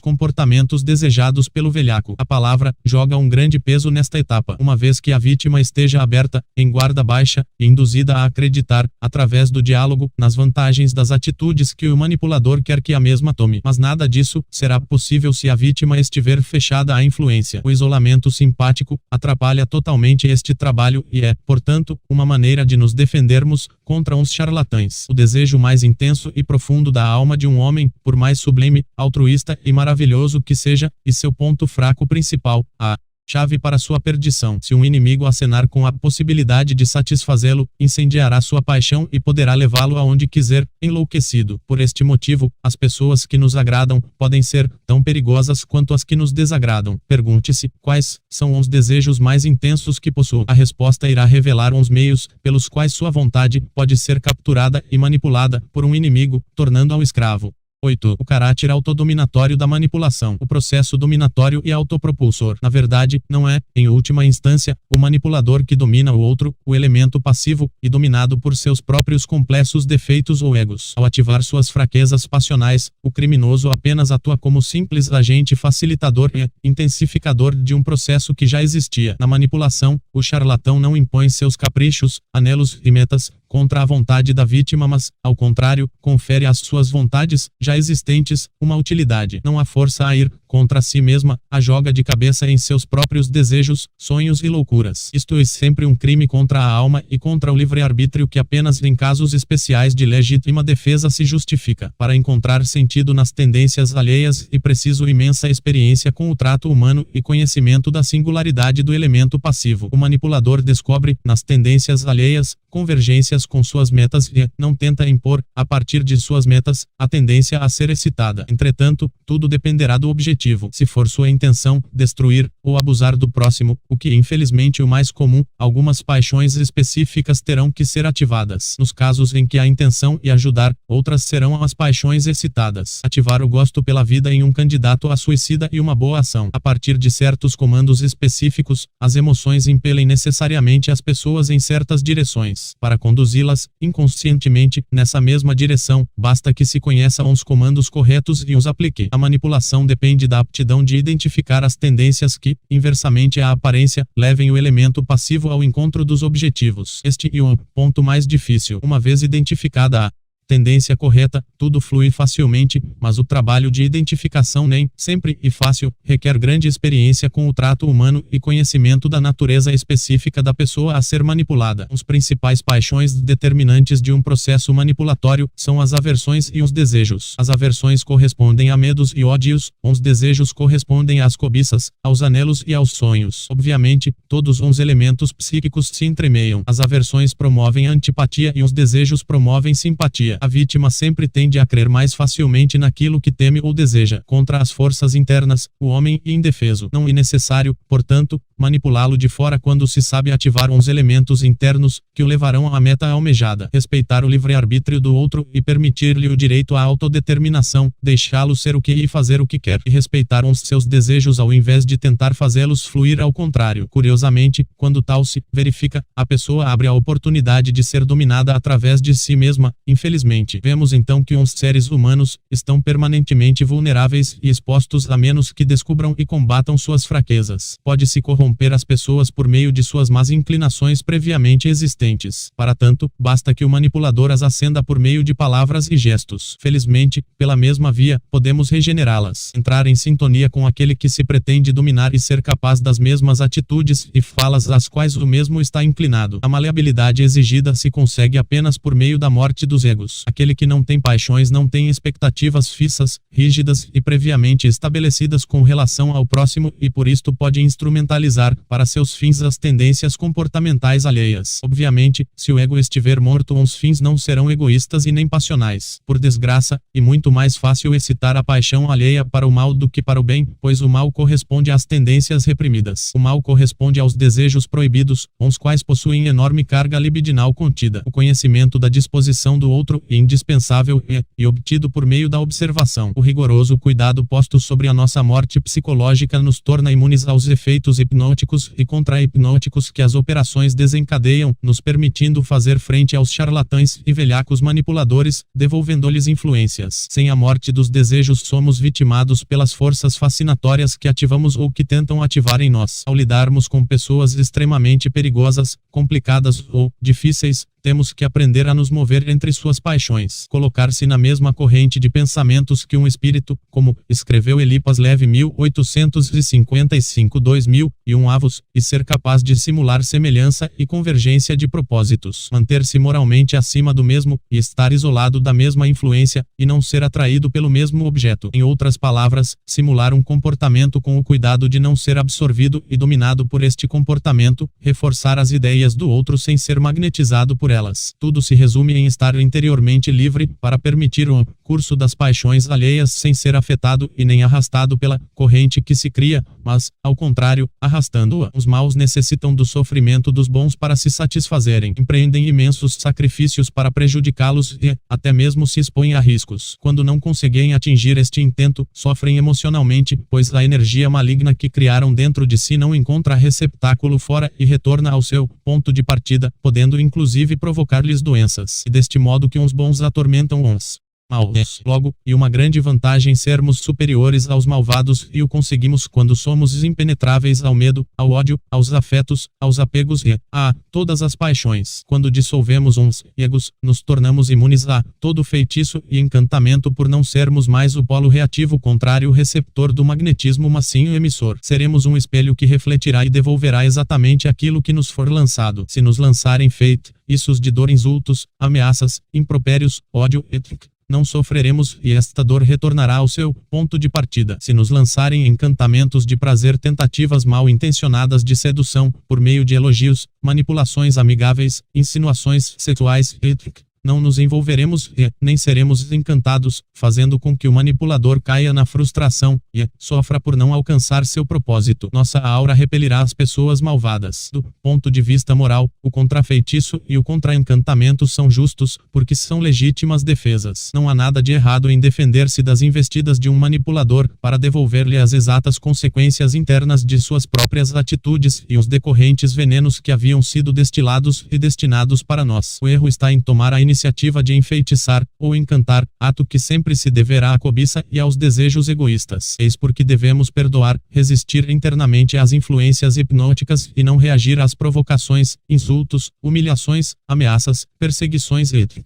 comportamentos desejados pelo velhaco. A palavra joga um grande peso nesta etapa. Uma vez que a vítima esteja aberta, em guarda baixa, e induzida a acreditar, através do diálogo, nas vantagens das atitudes que o manipulador quer que a mesma tome. Mas nada disso será possível se a vítima estiver fechada à influência. O isolamento simpático atrapalha totalmente este trabalho e é, portanto, uma maneira de nos defendermos contra uns charlatães. O desejo mais intenso e profundo da alma de um homem, por mais sublime, altruísta e maravilhoso que seja, e seu ponto fraco principal, a chave para sua perdição. Se um inimigo acenar com a possibilidade de satisfazê-lo, incendiará sua paixão e poderá levá-lo aonde quiser, enlouquecido. Por este motivo, as pessoas que nos agradam podem ser tão perigosas quanto as que nos desagradam. Pergunte-se quais são os desejos mais intensos que possui. A resposta irá revelar os meios pelos quais sua vontade pode ser capturada e manipulada por um inimigo, tornando-o escravo. 8. O caráter autodominatório da manipulação. O processo dominatório e autopropulsor. Na verdade, não é, em última instância, o manipulador que domina o outro, o elemento passivo, e dominado por seus próprios complexos defeitos ou egos. Ao ativar suas fraquezas passionais, o criminoso apenas atua como simples agente facilitador e intensificador de um processo que já existia. Na manipulação, o charlatão não impõe seus caprichos, anelos e metas contra a vontade da vítima, mas, ao contrário, confere às suas vontades, já existentes, uma utilidade. Não há força a ir contra si mesma, a joga de cabeça em seus próprios desejos, sonhos e loucuras. Isto é sempre um crime contra a alma e contra o livre-arbítrio que apenas em casos especiais de legítima defesa se justifica. Para encontrar sentido nas tendências alheias é preciso imensa experiência com o trato humano e conhecimento da singularidade do elemento passivo. O manipulador descobre, nas tendências alheias, convergências com suas metas e não tenta impor, a partir de suas metas, a tendência a ser excitada. Entretanto, tudo dependerá do objetivo. Se for sua intenção destruir ou abusar do próximo, o que é infelizmente o mais comum, algumas paixões específicas terão que ser ativadas. Nos casos em que a intenção é ajudar, outras serão as paixões excitadas. Ativar o gosto pela vida em um candidato a suicida e uma boa ação. A partir de certos comandos específicos, as emoções impelem necessariamente as pessoas em certas direções. Para conduzi-las, inconscientemente, nessa mesma direção, basta que se conheça os comandos corretos e os aplique. A manipulação depende da aptidão de identificar as tendências que, inversamente à aparência, levem o elemento passivo ao encontro dos objetivos. Este é o ponto mais difícil. Uma vez identificada a tendência correta, tudo flui facilmente, mas o trabalho de identificação nem sempre e fácil requer grande experiência com o trato humano e conhecimento da natureza específica da pessoa a ser manipulada. Os principais paixões determinantes de um processo manipulatório são as aversões e os desejos. As aversões correspondem a medos e ódios, os desejos correspondem às cobiças, aos anelos e aos sonhos. Obviamente, todos os elementos psíquicos se entremeiam. As aversões promovem antipatia e os desejos promovem simpatia. A vítima sempre tende a crer mais facilmente naquilo que teme ou deseja. Contra as forças internas, o homem é indefeso. Não é necessário, portanto, manipulá-lo de fora quando se sabe ativar uns elementos internos que o levarão à meta almejada. Respeitar o livre-arbítrio do outro e permitir-lhe o direito à autodeterminação, deixá-lo ser o que e fazer o que quer. E respeitar os seus desejos ao invés de tentar fazê-los fluir ao contrário. Curiosamente, quando tal se verifica, a pessoa abre a oportunidade de ser dominada através de si mesma. Infelizmente, vemos então que os seres humanos estão permanentemente vulneráveis e expostos a menos que descubram e combatam suas fraquezas. Pode-se corromper as pessoas por meio de suas más inclinações previamente existentes. Para tanto, basta que o manipulador as acenda por meio de palavras e gestos. Felizmente, pela mesma via, podemos regenerá-las. Entrar em sintonia com aquele que se pretende dominar e ser capaz das mesmas atitudes e falas às quais o mesmo está inclinado. A maleabilidade exigida se consegue apenas por meio da morte dos egos. Aquele que não tem paixões não tem expectativas fixas, rígidas e previamente estabelecidas com relação ao próximo e por isto pode instrumentalizar para seus fins as tendências comportamentais alheias. Obviamente, se o ego estiver morto, os fins não serão egoístas e nem passionais. Por desgraça, é muito mais fácil excitar a paixão alheia para o mal do que para o bem, pois o mal corresponde às tendências reprimidas. O mal corresponde aos desejos proibidos, os quais possuem enorme carga libidinal contida. O conhecimento da disposição do outro é indispensável e obtido por meio da observação. O rigoroso cuidado posto sobre a nossa morte psicológica nos torna imunes aos efeitos hipnóticos e contra-hipnóticos que as operações desencadeiam, nos permitindo fazer frente aos charlatães e velhacos manipuladores, devolvendo-lhes influências. Sem a morte dos desejos somos vitimados pelas forças fascinatórias que ativamos ou que tentam ativar em nós. Ao lidarmos com pessoas extremamente perigosas, complicadas ou difíceis, temos que aprender a nos mover entre suas paixões. Colocar-se na mesma corrente de pensamentos que um espírito, como escreveu Eliphas Levi 1855-2001 avos, e ser capaz de simular semelhança e convergência de propósitos. Manter-se moralmente acima do mesmo, e estar isolado da mesma influência, e não ser atraído pelo mesmo objeto. Em outras palavras, simular um comportamento com o cuidado de não ser absorvido e dominado por este comportamento, reforçar as ideias do outro sem ser magnetizado por elas. Tudo se resume em estar interiormente livre para permitir o curso das paixões alheias sem ser afetado e nem arrastado pela corrente que se cria, mas, ao contrário, arrastando-a. Os maus necessitam do sofrimento dos bons para se satisfazerem. Empreendem imensos sacrifícios para prejudicá-los e, até mesmo se expõem a riscos. Quando não conseguem atingir este intento, sofrem emocionalmente, pois a energia maligna que criaram dentro de si não encontra receptáculo fora e retorna ao seu ponto de partida, podendo inclusive provocar-lhes doenças. E deste modo que uns bons atormentam uns maus. Logo, e uma grande vantagem sermos superiores aos malvados e o conseguimos quando somos impenetráveis ao medo, ao ódio, aos afetos, aos apegos e a todas as paixões. Quando dissolvemos uns egos, nos tornamos imunes a todo feitiço e encantamento por não sermos mais o polo reativo contrário receptor do magnetismo mas sim o emissor. Seremos um espelho que refletirá e devolverá exatamente aquilo que nos for lançado. Se nos lançarem feitiços de dor, insultos, ameaças, impropérios, ódio, etc., não sofreremos e esta dor retornará ao seu ponto de partida. Se nos lançarem encantamentos de prazer, tentativas mal intencionadas de sedução, por meio de elogios, manipulações amigáveis, insinuações sexuais, etc., não nos envolveremos e nem seremos encantados, fazendo com que o manipulador caia na frustração e sofra por não alcançar seu propósito. Nossa aura repelirá as pessoas malvadas. Do ponto de vista moral, o contrafeitiço e o contra-encantamento são justos, porque são legítimas defesas. Não há nada de errado em defender-se das investidas de um manipulador, para devolver-lhe as exatas consequências internas de suas próprias atitudes e os decorrentes venenos que haviam sido destilados e destinados para nós. O erro está em tomar a iniciativa de enfeitiçar ou encantar, ato que sempre se deverá à cobiça e aos desejos egoístas. Eis porque devemos perdoar, resistir internamente às influências hipnóticas e não reagir às provocações, insultos, humilhações, ameaças, perseguições, etc.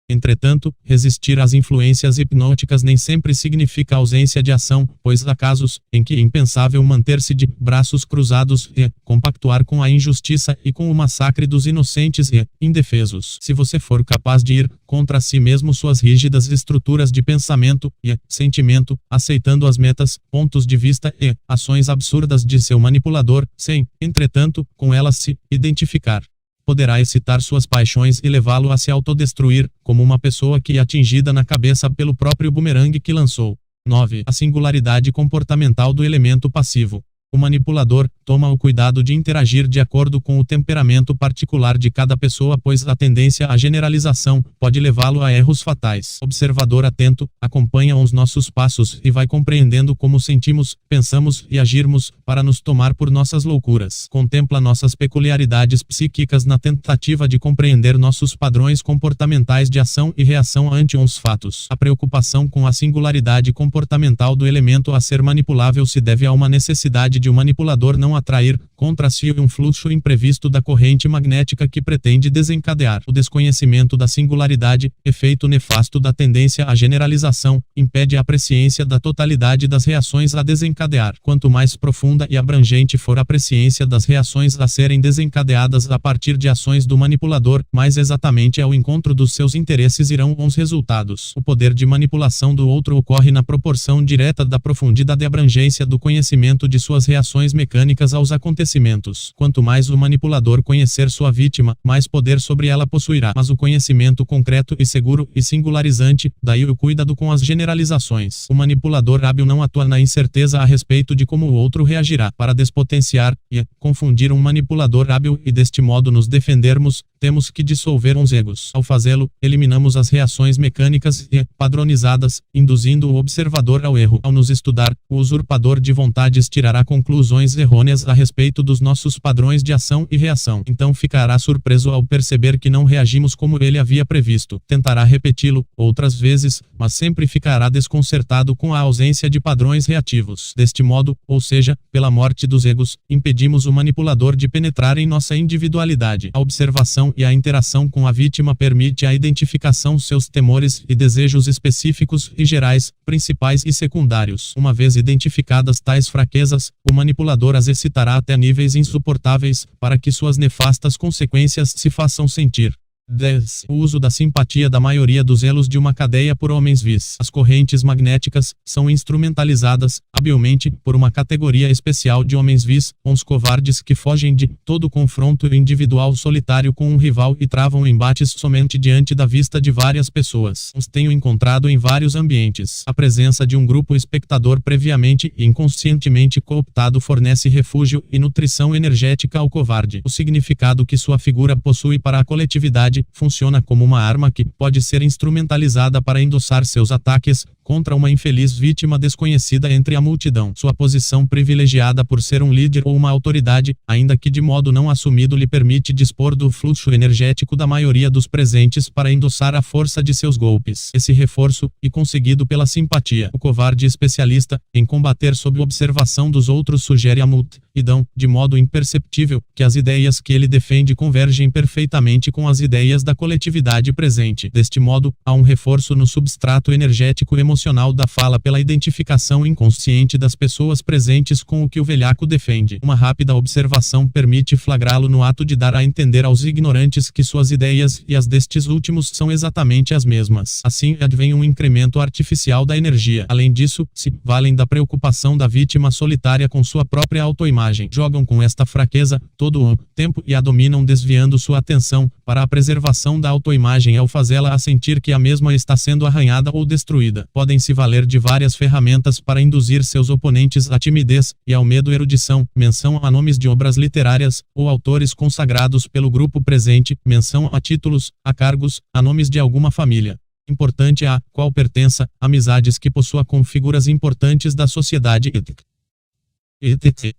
Entretanto, resistir às influências hipnóticas nem sempre significa ausência de ação, pois há casos em que é impensável manter-se de braços cruzados e compactuar com a injustiça e com o massacre dos inocentes e indefesos. Se você for capaz de ir contra si mesmo suas rígidas estruturas de pensamento e sentimento, aceitando as metas, pontos de vista e ações absurdas de seu manipulador, sem, entretanto, com elas se identificar, poderá excitar suas paixões e levá-lo a se autodestruir, como uma pessoa que é atingida na cabeça pelo próprio bumerangue que lançou. 9. A singularidade comportamental do elemento passivo. O manipulador toma o cuidado de interagir de acordo com o temperamento particular de cada pessoa, pois a tendência à generalização pode levá-lo a erros fatais. Observador atento, acompanha os nossos passos e vai compreendendo como sentimos, pensamos e agirmos, para nos tomar por nossas loucuras. Contempla nossas peculiaridades psíquicas na tentativa de compreender nossos padrões comportamentais de ação e reação ante uns fatos. A preocupação com a singularidade comportamental do elemento a ser manipulável se deve a uma necessidade de um manipulador não atrair contra si um fluxo imprevisto da corrente magnética que pretende desencadear. O desconhecimento da singularidade, efeito nefasto da tendência à generalização, impede a presciência da totalidade das reações a desencadear. Quanto mais profunda e abrangente for a presciência das reações a serem desencadeadas a partir de ações do manipulador, mais exatamente ao encontro dos seus interesses irão os resultados. O poder de manipulação do outro ocorre na proporção direta da profundidade e abrangência do conhecimento de suas reações mecânicas aos acontecimentos. Quanto mais o manipulador conhecer sua vítima, mais poder sobre ela possuirá. Mas o conhecimento concreto e seguro e singularizante, daí o cuidado com as generalizações. O manipulador hábil não atua na incerteza a respeito de como o outro reagirá. Para despotenciar e confundir um manipulador hábil e deste modo nos defendermos, temos que dissolver uns egos. Ao fazê-lo, eliminamos as reações mecânicas e padronizadas, induzindo o observador ao erro. Ao nos estudar, o usurpador de vontades tirará conclusões errôneas a respeito dos nossos padrões de ação e reação. Então ficará surpreso ao perceber que não reagimos como ele havia previsto. Tentará repeti-lo outras vezes, mas sempre ficará desconcertado com a ausência de padrões reativos. Deste modo, ou seja, pela morte dos egos, impedimos o manipulador de penetrar em nossa individualidade. A observação e a interação com a vítima permite a identificação seus temores e desejos específicos e gerais, principais e secundários. Uma vez identificadas tais fraquezas, o manipulador as excitará até níveis insuportáveis, para que suas nefastas consequências se façam sentir. 10. O uso da simpatia da maioria dos elos de uma cadeia por homens vis. As correntes magnéticas são instrumentalizadas, habilmente, por uma categoria especial de homens vis, uns covardes que fogem de todo confronto individual solitário com um rival e travam embates somente diante da vista de várias pessoas. Os tenho encontrado em vários ambientes. A presença de um grupo espectador previamente e inconscientemente cooptado fornece refúgio e nutrição energética ao covarde. O significado que sua figura possui para a coletividade funciona como uma arma que pode ser instrumentalizada para endossar seus ataques contra uma infeliz vítima desconhecida entre a multidão. Sua posição privilegiada por ser um líder ou uma autoridade, ainda que de modo não assumido, lhe permite dispor do fluxo energético da maioria dos presentes para endossar a força de seus golpes. Esse reforço, e conseguido pela simpatia. O covarde especialista em combater sob observação dos outros sugere a multidão, de modo imperceptível, que as ideias que ele defende convergem perfeitamente com as ideias da coletividade presente. Deste modo, há um reforço no substrato energético emocional da fala pela identificação inconsciente das pessoas presentes com o que o velhaco defende. Uma rápida observação permite flagrá-lo no ato de dar a entender aos ignorantes que suas ideias e as destes últimos são exatamente as mesmas. Assim, advém um incremento artificial da energia. Além disso, se valem da preocupação da vítima solitária com sua própria autoimagem. Jogam com esta fraqueza todo o tempo e a dominam, desviando sua atenção para a preservação da autoimagem ao fazê-la a sentir que a mesma está sendo arranhada ou destruída. Podem se valer de várias ferramentas para induzir seus oponentes à timidez e ao medo. Erudição, menção a nomes de obras literárias ou autores consagrados pelo grupo presente, menção a títulos, a cargos, a nomes de alguma família importante a qual pertença, amizades que possua com figuras importantes da sociedade etc.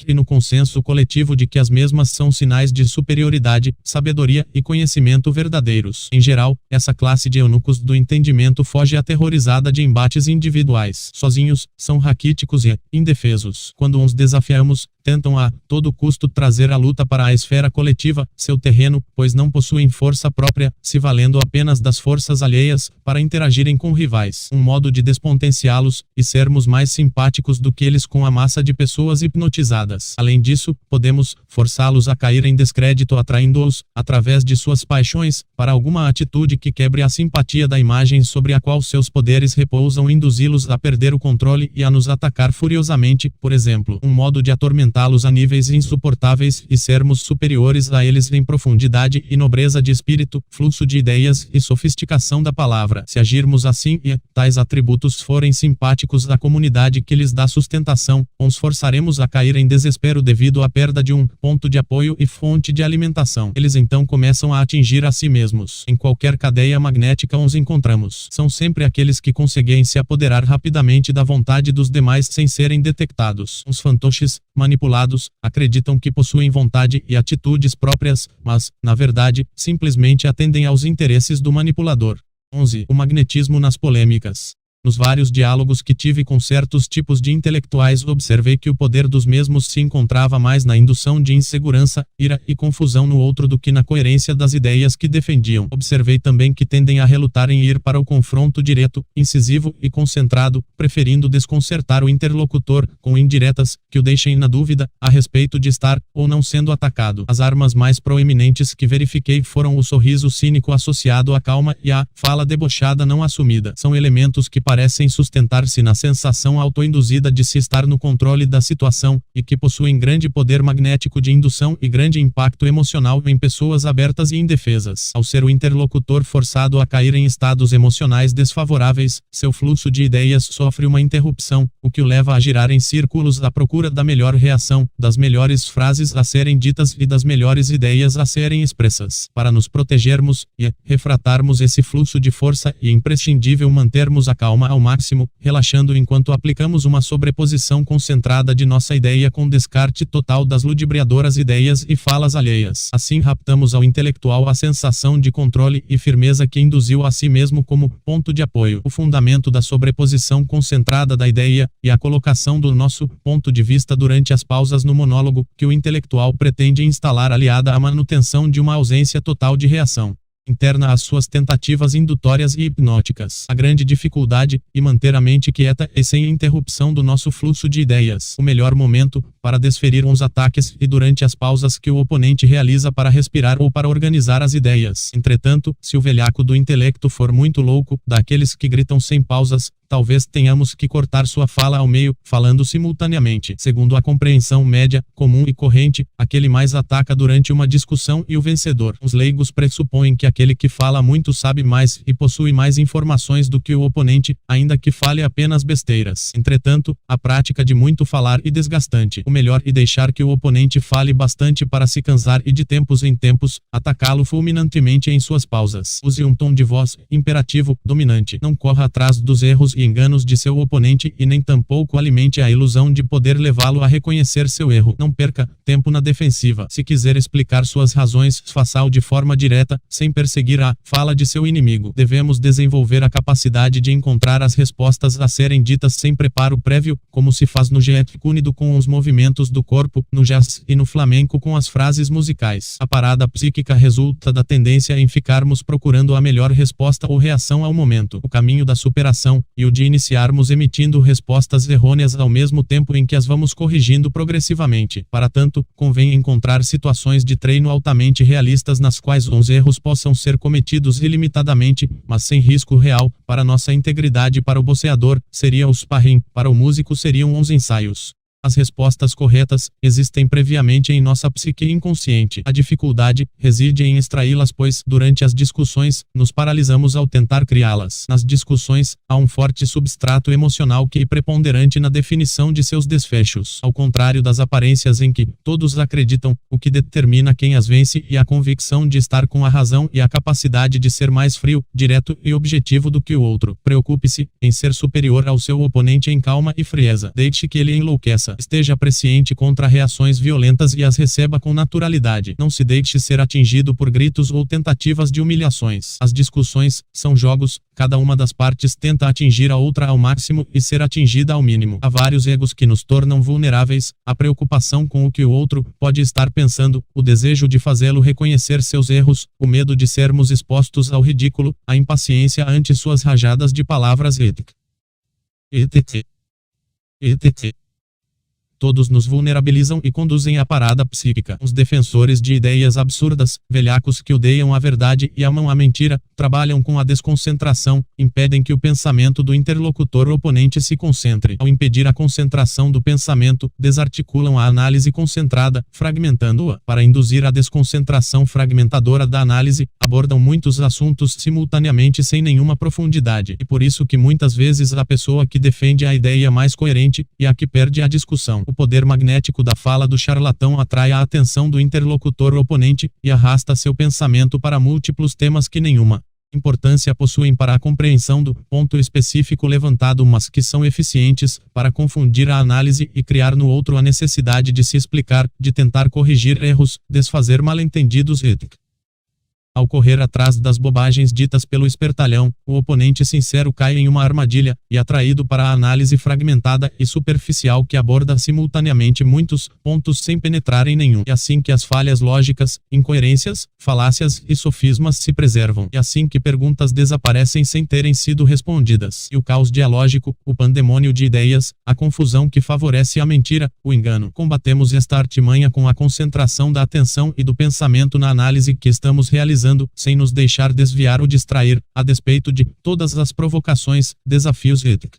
E no consenso coletivo de que as mesmas são sinais de superioridade, sabedoria e conhecimento verdadeiros. Em geral, essa classe de eunucos do entendimento foge aterrorizada de embates individuais. Sozinhos, são raquíticos e indefesos. Quando os desafiamos, tentam a todo custo trazer a luta para a esfera coletiva, seu terreno, pois não possuem força própria, se valendo apenas das forças alheias, para interagirem com rivais. Um modo de despotenciá-los, e sermos mais simpáticos do que eles com a massa de pessoas hipnotizadas. Além disso, podemos forçá-los a cair em descrédito atraindo-os, através de suas paixões, para alguma atitude que quebre a simpatia da imagem sobre a qual seus poderes repousam, induzi-los a perder o controle e a nos atacar furiosamente, por exemplo. Um modo de atormentá-los a níveis insuportáveis e sermos superiores a eles em profundidade e nobreza de espírito, fluxo de ideias e sofisticação da palavra. Se agirmos assim e tais atributos forem simpáticos à comunidade que lhes dá sustentação, os forçaremos a cair em desespero devido à perda de um ponto de apoio e fonte de alimentação. Eles então começam a atingir a si mesmos. Em qualquer cadeia magnética os encontramos. São sempre aqueles que conseguem se apoderar rapidamente da vontade dos demais sem serem detectados. Os fantoches, manipulados, acreditam que possuem vontade e atitudes próprias, mas, na verdade, simplesmente atendem aos interesses do manipulador. 11. O magnetismo nas polêmicas. Nos vários diálogos que tive com certos tipos de intelectuais, observei que o poder dos mesmos se encontrava mais na indução de insegurança, ira e confusão no outro do que na coerência das ideias que defendiam. Observei também que tendem a relutar em ir para o confronto direto, incisivo e concentrado, preferindo desconcertar o interlocutor com indiretas que o deixem na dúvida a respeito de estar ou não sendo atacado. As armas mais proeminentes que verifiquei foram o sorriso cínico associado à calma e a fala debochada não assumida. São elementos que parecem sustentar-se na sensação autoinduzida de se estar no controle da situação, e que possuem grande poder magnético de indução e grande impacto emocional em pessoas abertas e indefesas. Ao ser o interlocutor forçado a cair em estados emocionais desfavoráveis, seu fluxo de ideias sofre uma interrupção, o que o leva a girar em círculos à procura da melhor reação, das melhores frases a serem ditas e das melhores ideias a serem expressas. Para nos protegermos e refratarmos esse fluxo de força, é imprescindível mantermos a calma ao máximo, relaxando enquanto aplicamos uma sobreposição concentrada de nossa ideia com descarte total das ludibriadoras ideias e falas alheias. Assim raptamos ao intelectual a sensação de controle e firmeza que induziu a si mesmo como ponto de apoio. O fundamento da sobreposição concentrada da ideia e a colocação do nosso ponto de vista durante as pausas no monólogo que o intelectual pretende instalar, aliada à manutenção de uma ausência total de reação interna às suas tentativas indutórias e hipnóticas. A grande dificuldade é manter a mente quieta e sem interrupção do nosso fluxo de ideias. O melhor momento para desferir uns ataques e durante as pausas que o oponente realiza para respirar ou para organizar as ideias. Entretanto, se o velhaco do intelecto for muito louco, daqueles que gritam sem pausas, talvez tenhamos que cortar sua fala ao meio, falando simultaneamente. Segundo a compreensão média, comum e corrente, aquele mais ataca durante uma discussão e o vencedor. Os leigos pressupõem que aquele que fala muito sabe mais e possui mais informações do que o oponente, ainda que fale apenas besteiras. Entretanto, a prática de muito falar é desgastante. O melhor é deixar que o oponente fale bastante para se cansar e de tempos em tempos, atacá-lo fulminantemente em suas pausas. Use um tom de voz imperativo, dominante. Não corra atrás dos erros e enganos de seu oponente e nem tampouco alimente a ilusão de poder levá-lo a reconhecer seu erro. Não perca tempo na defensiva. Se quiser explicar suas razões, faça-o de forma direta, sem perseguir a fala de seu inimigo. Devemos desenvolver a capacidade de encontrar as respostas a serem ditas sem preparo prévio, como se faz no jet cúnido com os movimentos do corpo, no jazz e no flamenco com as frases musicais. A parada psíquica resulta da tendência em ficarmos procurando a melhor resposta ou reação ao momento. O caminho da superação e o de iniciarmos emitindo respostas errôneas ao mesmo tempo em que as vamos corrigindo progressivamente. Para tanto, convém encontrar situações de treino altamente realistas nas quais os erros possam ser cometidos ilimitadamente, mas sem risco real. Para nossa integridade, para o boxeador, seria o sparring, para o músico seriam os ensaios. As respostas corretas existem previamente em nossa psique inconsciente. A dificuldade reside em extraí-las, pois, durante as discussões, nos paralisamos ao tentar criá-las. Nas discussões, há um forte substrato emocional que é preponderante na definição de seus desfechos. Ao contrário das aparências em que todos acreditam, o que determina quem as vence é a convicção de estar com a razão e a capacidade de ser mais frio, direto e objetivo do que o outro. Preocupe-se em ser superior ao seu oponente em calma e frieza. Deixe que ele enlouqueça força. Esteja presciente contra reações violentas e as receba com naturalidade. Não se deixe ser atingido por gritos ou tentativas de humilhações. As discussões são jogos, cada uma das partes tenta atingir a outra ao máximo e ser atingida ao mínimo. Há vários egos que nos tornam vulneráveis, a preocupação com o que o outro pode estar pensando, o desejo de fazê-lo reconhecer seus erros, o medo de sermos expostos ao ridículo, a impaciência ante suas rajadas de palavras etc. Todos nos vulnerabilizam e conduzem à parada psíquica. Os defensores de ideias absurdas, velhacos que odeiam a verdade e amam a mentira, trabalham com a desconcentração, impedem que o pensamento do interlocutor oponente se concentre. Ao impedir a concentração do pensamento, desarticulam a análise concentrada, fragmentando-a. Para induzir a desconcentração fragmentadora da análise, abordam muitos assuntos simultaneamente sem nenhuma profundidade. E por isso que muitas vezes a pessoa que defende a ideia mais coerente, e a que perde a discussão. O poder magnético da fala do charlatão atrai a atenção do interlocutor oponente, e arrasta seu pensamento para múltiplos temas que nenhuma importância possuem para a compreensão do ponto específico levantado, mas que são eficientes para confundir a análise e criar no outro a necessidade de se explicar, de tentar corrigir erros, desfazer mal-entendidos etc. Ao correr atrás das bobagens ditas pelo espertalhão, o oponente sincero cai em uma armadilha, e atraído para a análise fragmentada e superficial que aborda simultaneamente muitos pontos sem penetrar em nenhum. É assim que as falhas lógicas, incoerências, falácias e sofismas se preservam. É assim que perguntas desaparecem sem terem sido respondidas. E o caos dialógico, o pandemônio de ideias, a confusão que favorece a mentira, o engano. Combatemos esta artimanha com a concentração da atenção e do pensamento na análise que estamos realizando, sem nos deixar desviar ou distrair, a despeito de todas as provocações, desafios etc.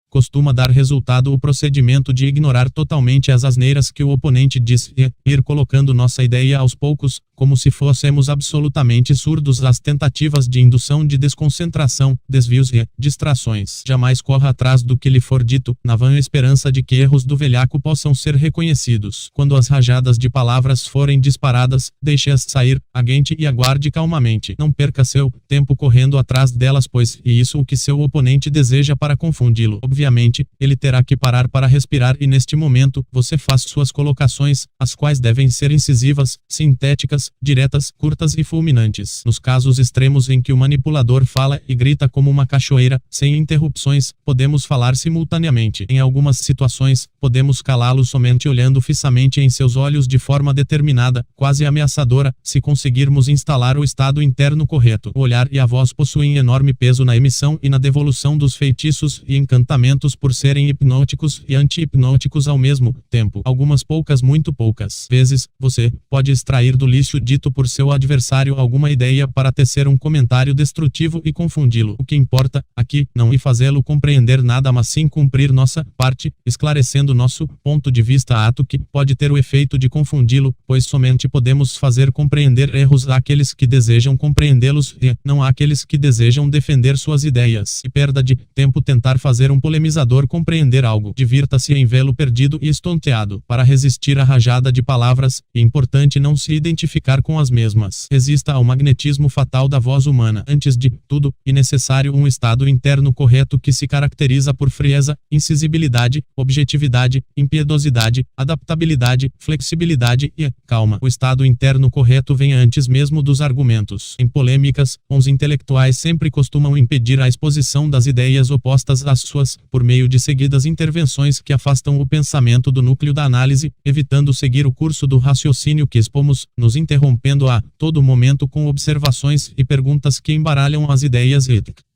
Costuma dar resultado o procedimento de ignorar totalmente as asneiras que o oponente diz e ir colocando nossa ideia aos poucos, como se fôssemos absolutamente surdos às tentativas de indução de desconcentração, desvios e distrações. Jamais corra atrás do que lhe for dito, na vã esperança de que erros do velhaco possam ser reconhecidos. Quando as rajadas de palavras forem disparadas, deixe-as sair, aguente e aguarde calmamente. Não perca seu tempo correndo atrás delas, pois é isso o que seu oponente deseja para confundi-lo. Obviamente, ele terá que parar para respirar e neste momento, você faz suas colocações, as quais devem ser incisivas, sintéticas, diretas, curtas e fulminantes. Nos casos extremos em que o manipulador fala e grita como uma cachoeira, sem interrupções, podemos falar simultaneamente. Em algumas situações, podemos calá-lo somente olhando fixamente em seus olhos de forma determinada, quase ameaçadora, se conseguirmos instalar o estado interno correto. O olhar e a voz possuem enorme peso na emissão e na devolução dos feitiços e encantamentos por serem hipnóticos e anti-hipnóticos ao mesmo tempo. Algumas muito poucas vezes, você pode extrair do lixo dito por seu adversário alguma ideia para tecer um comentário destrutivo e confundi-lo. O que importa, aqui, não é fazê-lo compreender nada, mas sim cumprir nossa parte, esclarecendo nosso ponto de vista, ato que pode ter o efeito de confundi-lo, pois somente podemos fazer compreender erros àqueles que desejam compreendê-los e não àqueles que desejam defender suas ideias. E perda de tempo tentar fazer um polemizador compreender algo. Divirta-se em vê-lo perdido e estonteado. Para resistir à rajada de palavras, é importante não se identificar com as mesmas. Resista ao magnetismo fatal da voz humana. Antes de tudo, é necessário um estado interno correto que se caracteriza por frieza, incisibilidade, objetividade, impiedosidade, adaptabilidade, flexibilidade e calma. O estado interno correto vem antes mesmo dos argumentos. Em polêmicas, os intelectuais sempre costumam impedir a exposição das ideias opostas às suas, por meio de seguidas intervenções que afastam o pensamento do núcleo da análise, evitando seguir o curso do raciocínio que expomos, nos interrompendo a todo momento com observações e perguntas que embaralham as ideias éticas.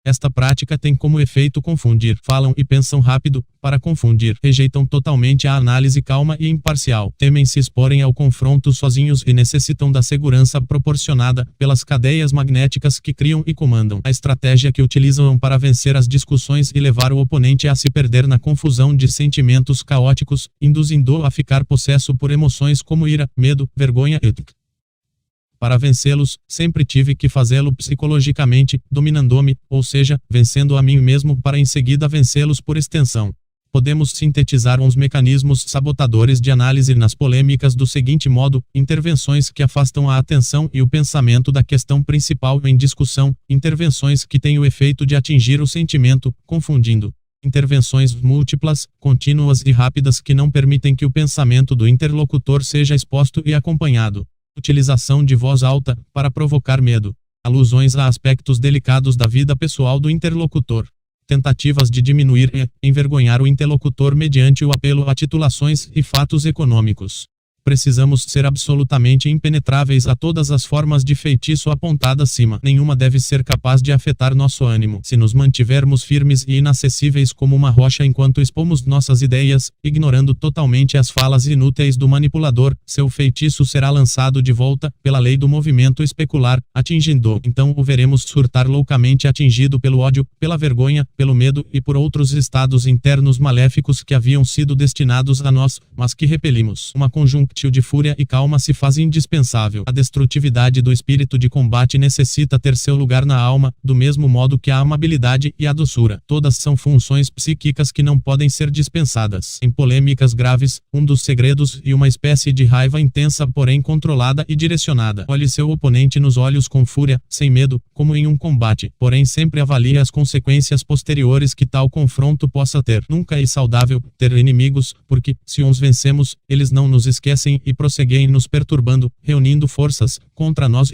Esta prática tem como efeito confundir. Falam e pensam rápido, para confundir. Rejeitam totalmente a análise calma e imparcial. Temem se exporem ao confronto sozinhos e necessitam da segurança proporcionada pelas cadeias magnéticas que criam e comandam. A estratégia que utilizam para vencer as discussões e levar o oponente a se perder na confusão de sentimentos caóticos, induzindo-o a ficar possesso por emoções como ira, medo, vergonha etc. Para vencê-los, sempre tive que fazê-lo psicologicamente, dominando-me, ou seja, vencendo a mim mesmo para em seguida vencê-los por extensão. Podemos sintetizar uns mecanismos sabotadores de análise nas polêmicas do seguinte modo: intervenções que afastam a atenção e o pensamento da questão principal em discussão, intervenções que têm o efeito de atingir o sentimento, confundindo Intervenções múltiplas, contínuas e rápidas que não permitem que o pensamento do interlocutor seja exposto e acompanhado. Utilização de voz alta, para provocar medo. Alusões a aspectos delicados da vida pessoal do interlocutor. Tentativas de diminuir e envergonhar o interlocutor mediante o apelo a titulações e fatos econômicos. Precisamos ser absolutamente impenetráveis a todas as formas de feitiço apontada acima. Nenhuma deve ser capaz de afetar nosso ânimo. Se nos mantivermos firmes e inacessíveis como uma rocha enquanto expomos nossas ideias, ignorando totalmente as falas inúteis do manipulador, seu feitiço será lançado de volta, pela lei do movimento especular, atingindo. Então o veremos surtar loucamente atingido pelo ódio, pela vergonha, pelo medo e por outros estados internos maléficos que haviam sido destinados a nós, mas que repelimos. Uma conjunção de fúria e calma se faz indispensável. A destrutividade do espírito de combate necessita ter seu lugar na alma, do mesmo modo que a amabilidade e a doçura. Todas são funções psíquicas que não podem ser dispensadas. Em polêmicas graves, um dos segredos e uma espécie de raiva intensa, porém controlada e direcionada. Olhe seu oponente nos olhos com fúria, sem medo, como em um combate, porém sempre avalie as consequências posteriores que tal confronto possa ter. Nunca é saudável ter inimigos, porque, se uns vencemos, eles não nos esquecem e prosseguem nos perturbando, reunindo forças contra nós.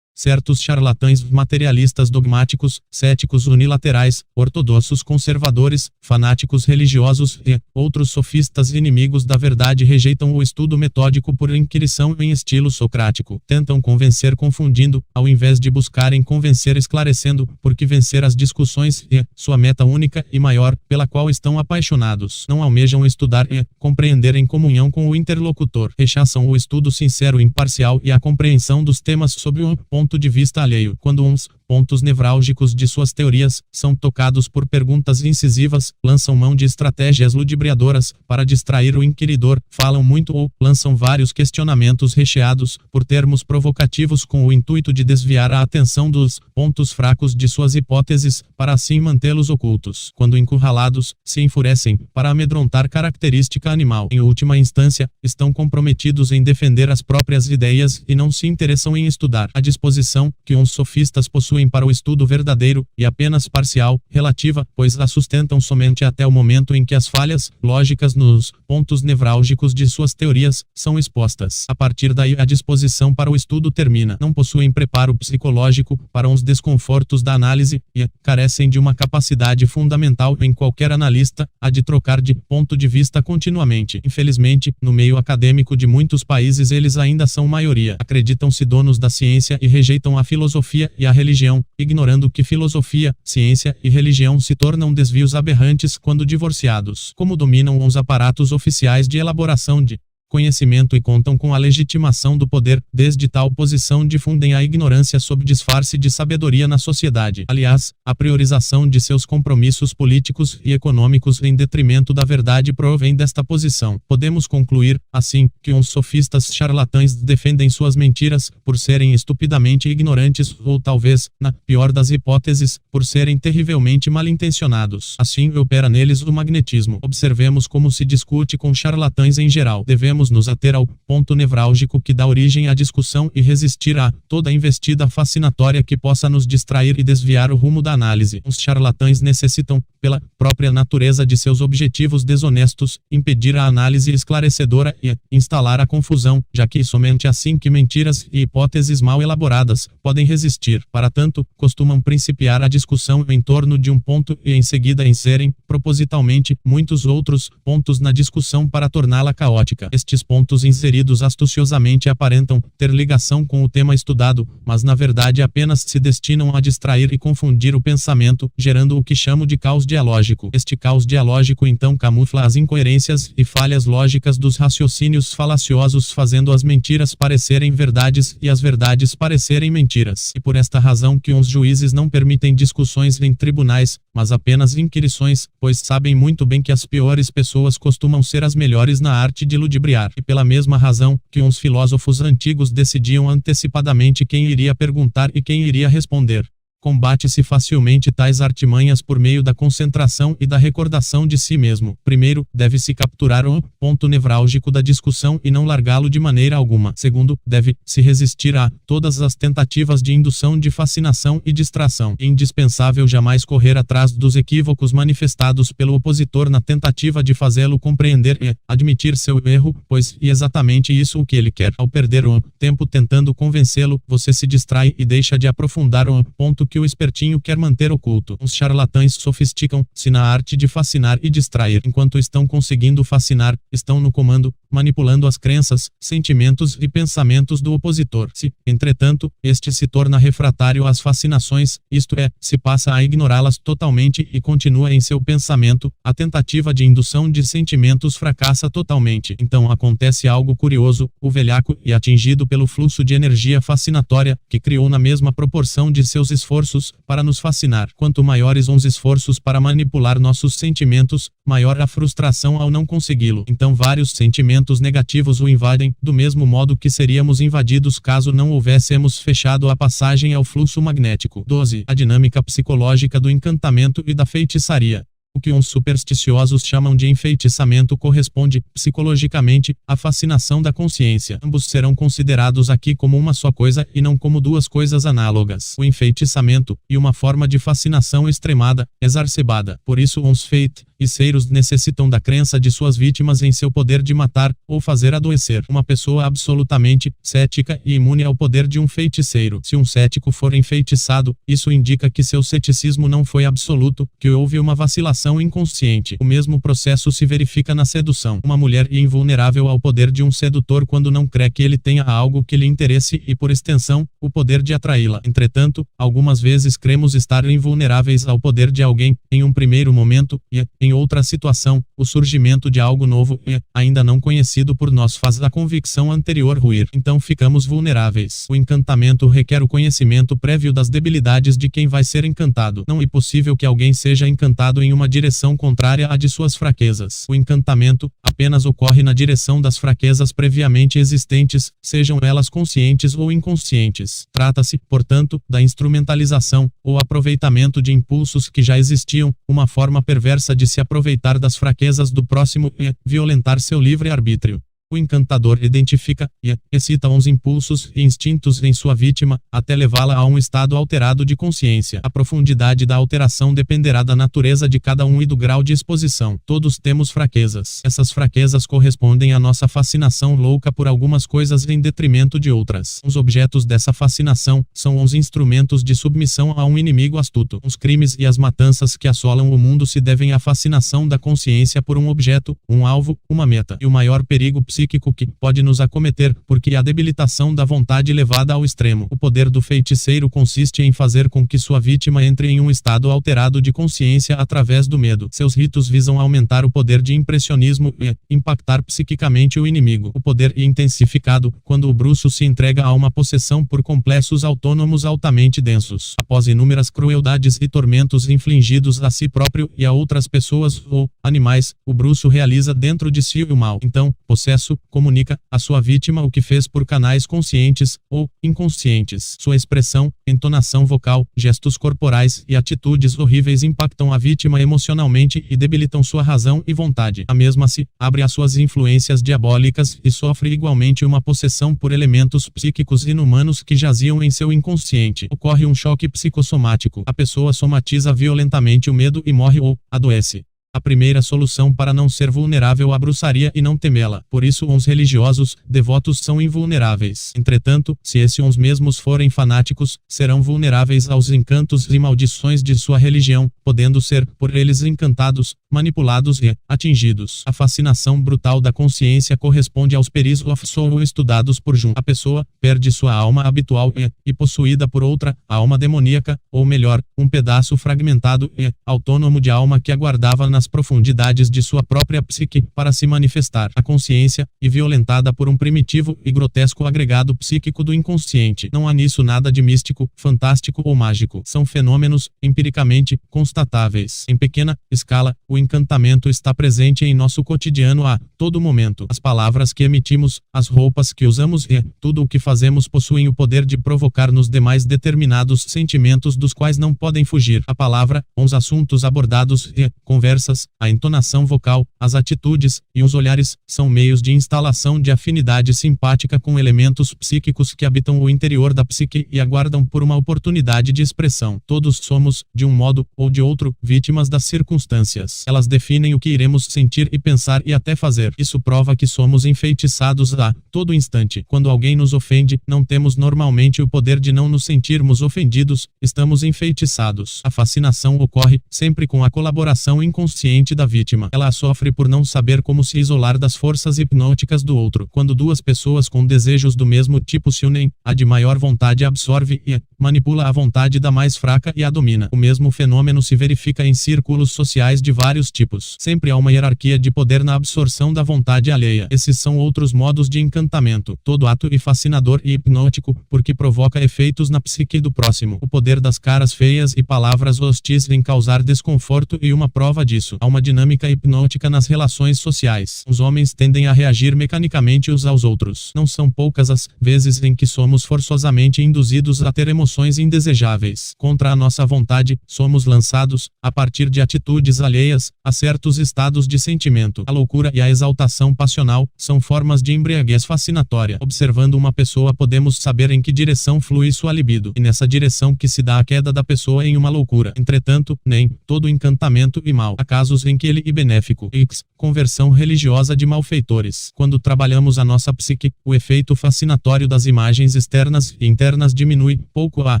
Certos charlatães materialistas dogmáticos, céticos unilaterais, ortodoxos conservadores, fanáticos religiosos e outros sofistas inimigos da verdade rejeitam o estudo metódico por inquirição em estilo socrático. Tentam convencer confundindo, ao invés de buscarem convencer esclarecendo, porque vencer as discussões é sua meta única e maior, pela qual estão apaixonados. Não almejam estudar e compreender em comunhão com o interlocutor. Rechaçam o estudo sincero e imparcial e a compreensão dos temas sob um ponto de vista alheio. Quando uns pontos nevrálgicos de suas teorias são tocados por perguntas incisivas, lançam mão de estratégias ludibriadoras para distrair o inquiridor, falam muito ou lançam vários questionamentos recheados por termos provocativos com o intuito de desviar a atenção dos pontos fracos de suas hipóteses, para assim mantê-los ocultos. Quando encurralados, se enfurecem para amedrontar característica animal. Em última instância, estão comprometidos em defender as próprias ideias e não se interessam em estudar. A disposição que uns sofistas possuem para o estudo verdadeiro e apenas parcial, relativa, pois a sustentam somente até o momento em que as falhas lógicas nos pontos nevrálgicos de suas teorias são expostas. A partir daí a disposição para o estudo termina. Não possuem preparo psicológico para os desconfortos da análise e carecem de uma capacidade fundamental em qualquer analista, a de trocar de ponto de vista continuamente. Infelizmente, no meio acadêmico de muitos países eles ainda são maioria. Acreditam-se donos da ciência e rejeitam a filosofia e a religião, ignorando que filosofia, ciência e religião se tornam desvios aberrantes quando divorciados. Como dominam os aparatos oficiais de elaboração de conhecimento e contam com a legitimação do poder, desde tal posição difundem a ignorância sob disfarce de sabedoria na sociedade. Aliás, a priorização de seus compromissos políticos e econômicos em detrimento da verdade provém desta posição. Podemos concluir, assim, que uns sofistas charlatães defendem suas mentiras por serem estupidamente ignorantes ou talvez, na pior das hipóteses, por serem terrivelmente malintencionados. Assim opera neles o magnetismo. Observemos como se discute com charlatães em geral. Devemos nos ater ao ponto nevrálgico que dá origem à discussão e resistir a toda investida fascinatória que possa nos distrair e desviar o rumo da análise. Os charlatães necessitam, pela própria natureza de seus objetivos desonestos, impedir a análise esclarecedora e instalar a confusão, já que somente assim que mentiras e hipóteses mal elaboradas podem resistir. Para tanto, costumam principiar a discussão em torno de um ponto e em seguida inserem, propositalmente, muitos outros pontos na discussão para torná-la caótica. Estes pontos inseridos astuciosamente aparentam ter ligação com o tema estudado, mas na verdade apenas se destinam a distrair e confundir o pensamento, gerando o que chamo de caos dialógico. Este caos dialógico então camufla as incoerências e falhas lógicas dos raciocínios falaciosos, fazendo as mentiras parecerem verdades e as verdades parecerem mentiras. E por esta razão que uns juízes não permitem discussões em tribunais, mas apenas inquirições, pois sabem muito bem que as piores pessoas costumam ser as melhores na arte de ludibriar. E pela mesma razão que uns filósofos antigos decidiam antecipadamente quem iria perguntar e quem iria responder. Combate-se facilmente tais artimanhas por meio da concentração e da recordação de si mesmo. Primeiro, deve-se capturar o ponto nevrálgico da discussão e não largá-lo de maneira alguma. Segundo, deve-se resistir a todas as tentativas de indução de fascinação e distração. É indispensável jamais correr atrás dos equívocos manifestados pelo opositor na tentativa de fazê-lo compreender e admitir seu erro, pois é exatamente isso o que ele quer. Ao perder o tempo tentando convencê-lo, você se distrai e deixa de aprofundar o ponto que o espertinho quer manter oculto. Os charlatães sofisticam-se na arte de fascinar e distrair. Enquanto estão conseguindo fascinar, estão no comando, manipulando as crenças, sentimentos e pensamentos do opositor. Se, entretanto, este se torna refratário às fascinações, isto é, se passa a ignorá-las totalmente e continua em seu pensamento, a tentativa de indução de sentimentos fracassa totalmente. Então acontece algo curioso: o velhaco é atingido pelo fluxo de energia fascinatória, que criou na mesma proporção de seus esforços para nos fascinar. Quanto maiores os esforços para manipular nossos sentimentos, maior a frustração ao não consegui-lo. Então vários sentimentos negativos o invadem, do mesmo modo que seríamos invadidos caso não houvéssemos fechado a passagem ao fluxo magnético. 12. A dinâmica psicológica do encantamento e da feitiçaria. O que uns supersticiosos chamam de enfeitiçamento corresponde, psicologicamente, à fascinação da consciência. Ambos serão considerados aqui como uma só coisa e não como duas coisas análogas. O enfeitiçamento e uma forma de fascinação extremada, exacerbada. Por isso uns feiticeiros necessitam da crença de suas vítimas em seu poder de matar ou fazer adoecer. Uma pessoa absolutamente cética e imune ao poder de um feiticeiro. Se um cético for enfeitiçado, isso indica que seu ceticismo não foi absoluto, que houve uma vacilação inconsciente. O mesmo processo se verifica na sedução. Uma mulher é invulnerável ao poder de um sedutor quando não crê que ele tenha algo que lhe interesse e, por extensão, o poder de atraí-la. Entretanto, algumas vezes cremos estar invulneráveis ao poder de alguém, em um primeiro momento, e, em outra situação, o surgimento de algo novo e, ainda não conhecido por nós faz a convicção anterior ruir. Então ficamos vulneráveis. O encantamento requer o conhecimento prévio das debilidades de quem vai ser encantado. Não é possível que alguém seja encantado em uma direção contrária à de suas fraquezas. O encantamento apenas ocorre na direção das fraquezas previamente existentes, sejam elas conscientes ou inconscientes. Trata-se, portanto, da instrumentalização, ou aproveitamento de impulsos que já existiam, uma forma perversa de se aproveitar das fraquezas do próximo e violentar seu livre-arbítrio. O encantador identifica e excita uns impulsos e instintos em sua vítima, até levá-la a um estado alterado de consciência. A profundidade da alteração dependerá da natureza de cada um e do grau de exposição. Todos temos fraquezas. Essas fraquezas correspondem à nossa fascinação louca por algumas coisas em detrimento de outras. Os objetos dessa fascinação são os instrumentos de submissão a um inimigo astuto. Os crimes e as matanças que assolam o mundo se devem à fascinação da consciência por um objeto, um alvo, uma meta. E o maior perigo psíquico que pode nos acometer, porque a debilitação da vontade levada ao extremo. O poder do feiticeiro consiste em fazer com que sua vítima entre em um estado alterado de consciência através do medo. Seus ritos visam aumentar o poder de impressionismo e impactar psiquicamente o inimigo. O poder é intensificado quando o bruxo se entrega a uma possessão por complexos autônomos altamente densos. Após inúmeras crueldades e tormentos infligidos a si próprio e a outras pessoas ou animais, o bruxo realiza dentro de si o mal. Então, possesso, comunica à sua vítima o que fez por canais conscientes ou inconscientes. Sua expressão, entonação vocal, gestos corporais e atitudes horríveis impactam a vítima emocionalmente e debilitam sua razão e vontade. A mesma se abre às suas influências diabólicas e sofre igualmente uma possessão por elementos psíquicos inumanos que jaziam em seu inconsciente. Ocorre um choque psicossomático. A pessoa somatiza violentamente o medo e morre ou adoece. A primeira solução para não ser vulnerável à bruxaria e não temê-la. Por isso os religiosos, devotos são invulneráveis. Entretanto, se esses uns mesmos forem fanáticos, serão vulneráveis aos encantos e maldições de sua religião, podendo ser, por eles encantados, manipulados e atingidos. A fascinação brutal da consciência corresponde aos peris of soul estudados por Jung. A pessoa perde sua alma habitual e possuída por outra, alma demoníaca, ou melhor, um pedaço fragmentado e autônomo de alma que aguardava na nas profundidades de sua própria psique para se manifestar a consciência, e violentada por um primitivo e grotesco agregado psíquico do inconsciente. Não há nisso nada de místico, fantástico ou mágico. São fenômenos, empiricamente, constatáveis. Em pequena escala, o encantamento está presente em nosso cotidiano a todo momento. As palavras que emitimos, as roupas que usamos e tudo o que fazemos possuem o poder de provocar nos demais determinados sentimentos dos quais não podem fugir. A palavra, os assuntos abordados e conversas, a entonação vocal, as atitudes e os olhares são meios de instalação de afinidade simpática com elementos psíquicos que habitam o interior da psique e aguardam por uma oportunidade de expressão. Todos somos, de um modo ou de outro, vítimas das circunstâncias. Elas definem o que iremos sentir e pensar e até fazer. Isso prova que somos enfeitiçados a todo instante. Quando alguém nos ofende, não temos normalmente o poder de não nos sentirmos ofendidos, estamos enfeitiçados. A fascinação ocorre sempre com a colaboração inconsciente da vítima. Ela a sofre por não saber como se isolar das forças hipnóticas do outro. Quando duas pessoas com desejos do mesmo tipo se unem, a de maior vontade absorve e manipula a vontade da mais fraca e a domina. O mesmo fenômeno se verifica em círculos sociais de vários tipos. Sempre há uma hierarquia de poder na absorção da vontade alheia. Esses são outros modos de encantamento. Todo ato é fascinador e hipnótico, porque provoca efeitos na psique do próximo. O poder das caras feias e palavras hostis em causar desconforto e uma prova disso. Há uma dinâmica hipnótica nas relações sociais. Os homens tendem a reagir mecanicamente uns aos outros. Não são poucas as vezes em que somos forçosamente induzidos a ter emoções indesejáveis. Contra a nossa vontade, somos lançados, a partir de atitudes alheias, a certos estados de sentimento. A loucura e a exaltação passional são formas de embriaguez fascinatória. Observando uma pessoa podemos saber em que direção flui sua libido, e nessa direção que se dá a queda da pessoa em uma loucura. Entretanto, nem todo encantamento e mal. Há casos em que ele é benéfico. Conversão religiosa de malfeitores. Quando trabalhamos a nossa psique, o efeito fascinatório das imagens externas e internas diminui, pouco a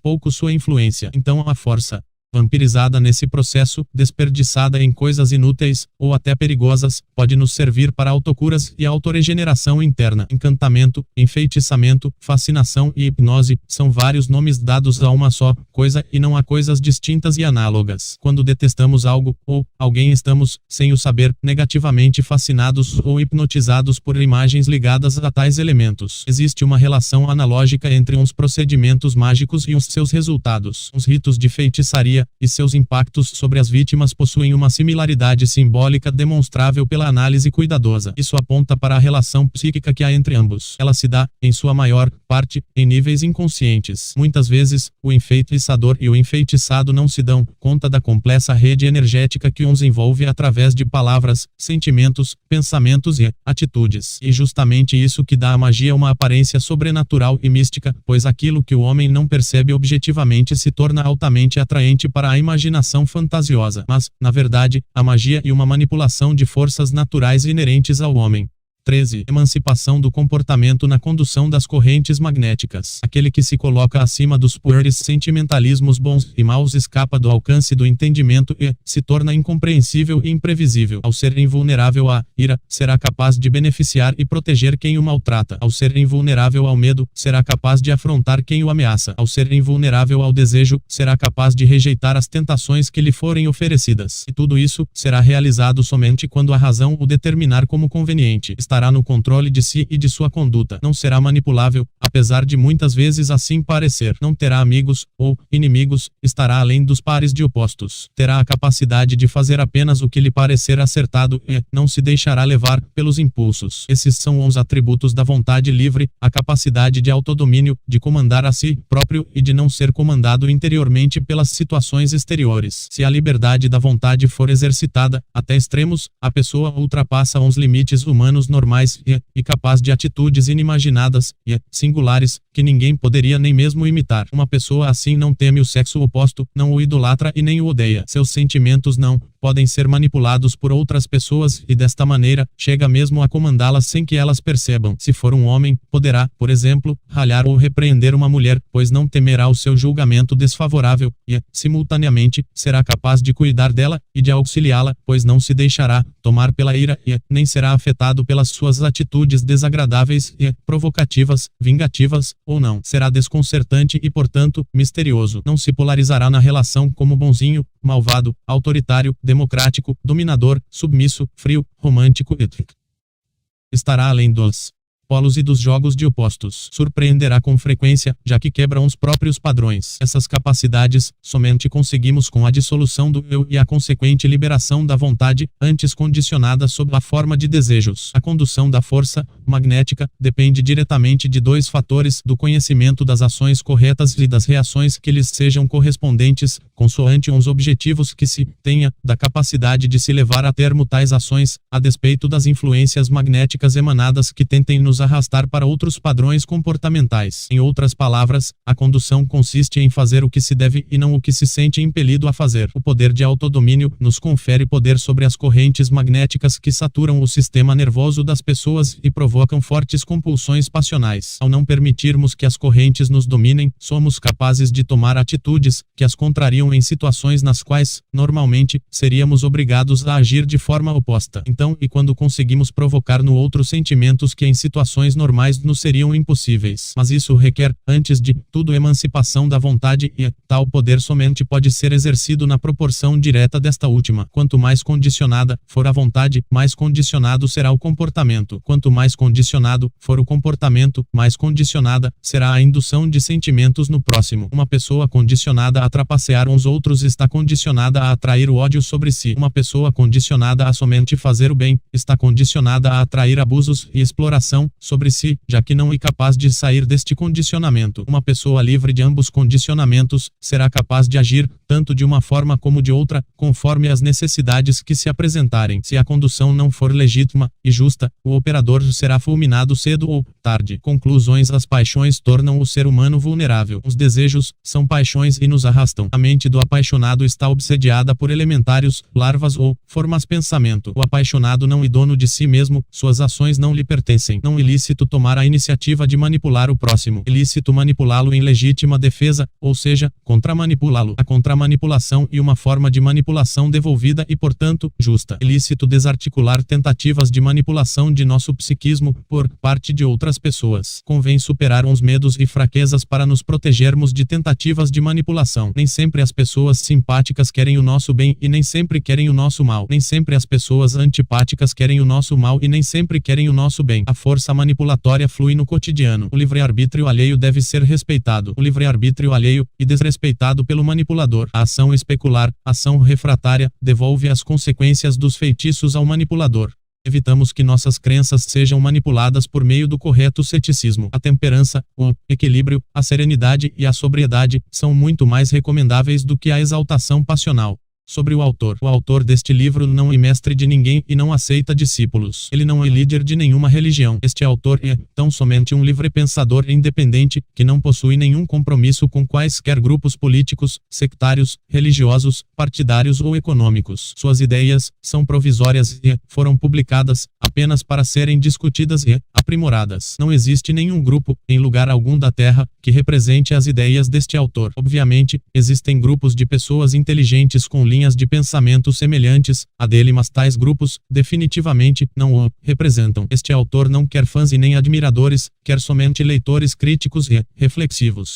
pouco, sua influência. Então a força vampirizada nesse processo, desperdiçada em coisas inúteis, ou até perigosas, pode nos servir para autocuras e autoregeneração interna. Encantamento, enfeitiçamento, fascinação e hipnose são vários nomes dados a uma só coisa e não a coisas distintas e análogas. Quando detestamos algo ou alguém, estamos, sem o saber, negativamente fascinados ou hipnotizados por imagens ligadas a tais elementos. Existe uma relação analógica entre uns procedimentos mágicos e os seus resultados. Os ritos de feitiçaria e seus impactos sobre as vítimas possuem uma similaridade simbólica demonstrável pela análise cuidadosa. Isso aponta para a relação psíquica que há entre ambos. Ela se dá, em sua maior parte, em níveis inconscientes. Muitas vezes, o enfeitiçador e o enfeitiçado não se dão conta da complexa rede energética que os envolve através de palavras, sentimentos, pensamentos e atitudes. E justamente isso que dá à magia uma aparência sobrenatural e mística, pois aquilo que o homem não percebe objetivamente se torna altamente atraente para a imaginação fantasiosa. Mas, na verdade, a magia é uma manipulação de forças naturais inerentes ao homem. 13. Emancipação do comportamento na condução das correntes magnéticas. Aquele que se coloca acima dos pueris sentimentalismos bons e maus escapa do alcance do entendimento e se torna incompreensível e imprevisível. Ao ser invulnerável à ira, será capaz de beneficiar e proteger quem o maltrata. Ao ser invulnerável ao medo, será capaz de afrontar quem o ameaça. Ao ser invulnerável ao desejo, será capaz de rejeitar as tentações que lhe forem oferecidas. E tudo isso será realizado somente quando a razão o determinar como conveniente. Estará no controle de si e de sua conduta. Não será manipulável, apesar de muitas vezes assim parecer. Não terá amigos ou inimigos, estará além dos pares de opostos. Terá a capacidade de fazer apenas o que lhe parecer acertado e não se deixará levar pelos impulsos. Esses são os atributos da vontade livre, a capacidade de autodomínio, de comandar a si próprio e de não ser comandado interiormente pelas situações exteriores. Se a liberdade da vontade for exercitada até extremos, a pessoa ultrapassa os limites humanos normais e capaz de atitudes inimaginadas e singulares que ninguém poderia nem mesmo imitar. Uma pessoa assim não teme o sexo oposto, não o idolatra e nem o odeia. Seus sentimentos não podem ser manipulados por outras pessoas e desta maneira chega mesmo a comandá-las sem que elas percebam. Se for um homem, poderá, por exemplo, ralhar ou repreender uma mulher, pois não temerá o seu julgamento desfavorável e, simultaneamente, será capaz de cuidar dela e de auxiliá-la, pois não se deixará tomar pela ira e nem será afetado pelas as suas atitudes desagradáveis e provocativas, vingativas, ou não. Será desconcertante e, portanto, misterioso. Não se polarizará na relação como bonzinho, malvado, autoritário, democrático, dominador, submisso, frio, romântico e estará além dos polos e dos jogos de opostos. Surpreenderá com frequência, já que quebra os próprios padrões. Essas capacidades, somente conseguimos com a dissolução do eu e a consequente liberação da vontade, antes condicionada sob a forma de desejos. A condução da força magnética depende diretamente de dois fatores: do conhecimento das ações corretas e das reações que lhes sejam correspondentes, consoante os objetivos que se tenha, da capacidade de se levar a termo tais ações, a despeito das influências magnéticas emanadas que tentem nos arrastar para outros padrões comportamentais. Em outras palavras, a condução consiste em fazer o que se deve e não o que se sente impelido a fazer. O poder de autodomínio nos confere poder sobre as correntes magnéticas que saturam o sistema nervoso das pessoas e provocam fortes compulsões passionais. Ao não permitirmos que as correntes nos dominem, somos capazes de tomar atitudes que as contrariam em situações nas quais, normalmente, seríamos obrigados a agir de forma oposta. Então, e quando conseguimos provocar no outro sentimentos que em situações normais nos seriam impossíveis. Mas isso requer, antes de tudo, emancipação da vontade e tal poder somente pode ser exercido na proporção direta desta última. Quanto mais condicionada for a vontade, mais condicionado será o comportamento. Quanto mais condicionado for o comportamento, mais condicionada será a indução de sentimentos no próximo. Uma pessoa condicionada a trapacear uns outros está condicionada a atrair o ódio sobre si. Uma pessoa condicionada a somente fazer o bem está condicionada a atrair abusos e exploração sobre si, já que não é capaz de sair deste condicionamento. Uma pessoa livre de ambos condicionamentos será capaz de agir, tanto de uma forma como de outra, conforme as necessidades que se apresentarem. Se a condução não for legítima e justa, o operador será fulminado cedo ou tarde. Conclusões: as paixões tornam o ser humano vulnerável. Os desejos são paixões e nos arrastam. A mente do apaixonado está obsediada por elementários, larvas ou formas pensamento. O apaixonado não é dono de si mesmo, suas ações não lhe pertencem. Não é ilícito tomar a iniciativa de manipular o próximo. É lícito manipulá-lo em legítima defesa, ou seja, contramanipulá-lo. A contramanipulação é uma forma de manipulação devolvida e, portanto, justa. É lícito desarticular tentativas de manipulação de nosso psiquismo por parte de outras pessoas. Convém superar uns medos e fraquezas para nos protegermos de tentativas de manipulação. Nem sempre as pessoas simpáticas querem o nosso bem e nem sempre querem o nosso mal. Nem sempre as pessoas antipáticas querem o nosso mal e nem sempre querem o nosso bem. A força manipulatória flui no cotidiano. O livre-arbítrio alheio deve ser respeitado. O livre-arbítrio alheio e desrespeitado pelo manipulador. A ação especular, ação refratária, devolve as consequências dos feitiços ao manipulador. Evitamos que nossas crenças sejam manipuladas por meio do correto ceticismo. A temperança, o equilíbrio, a serenidade e a sobriedade são muito mais recomendáveis do que a exaltação passional. Sobre o autor deste livro não é mestre de ninguém e não aceita discípulos. Ele não é líder de nenhuma religião. Este autor é, tão somente um livre-pensador independente, que não possui nenhum compromisso com quaisquer grupos políticos, sectários, religiosos, partidários ou econômicos. Suas ideias são provisórias e foram publicadas apenas para serem discutidas e aprimoradas. Não existe nenhum grupo, em lugar algum da Terra, que represente as ideias deste autor. Obviamente, existem grupos de pessoas inteligentes com linhas de pensamento semelhantes a dele, mas tais grupos, definitivamente, não o representam. Este autor não quer fãs e nem admiradores, quer somente leitores críticos e reflexivos.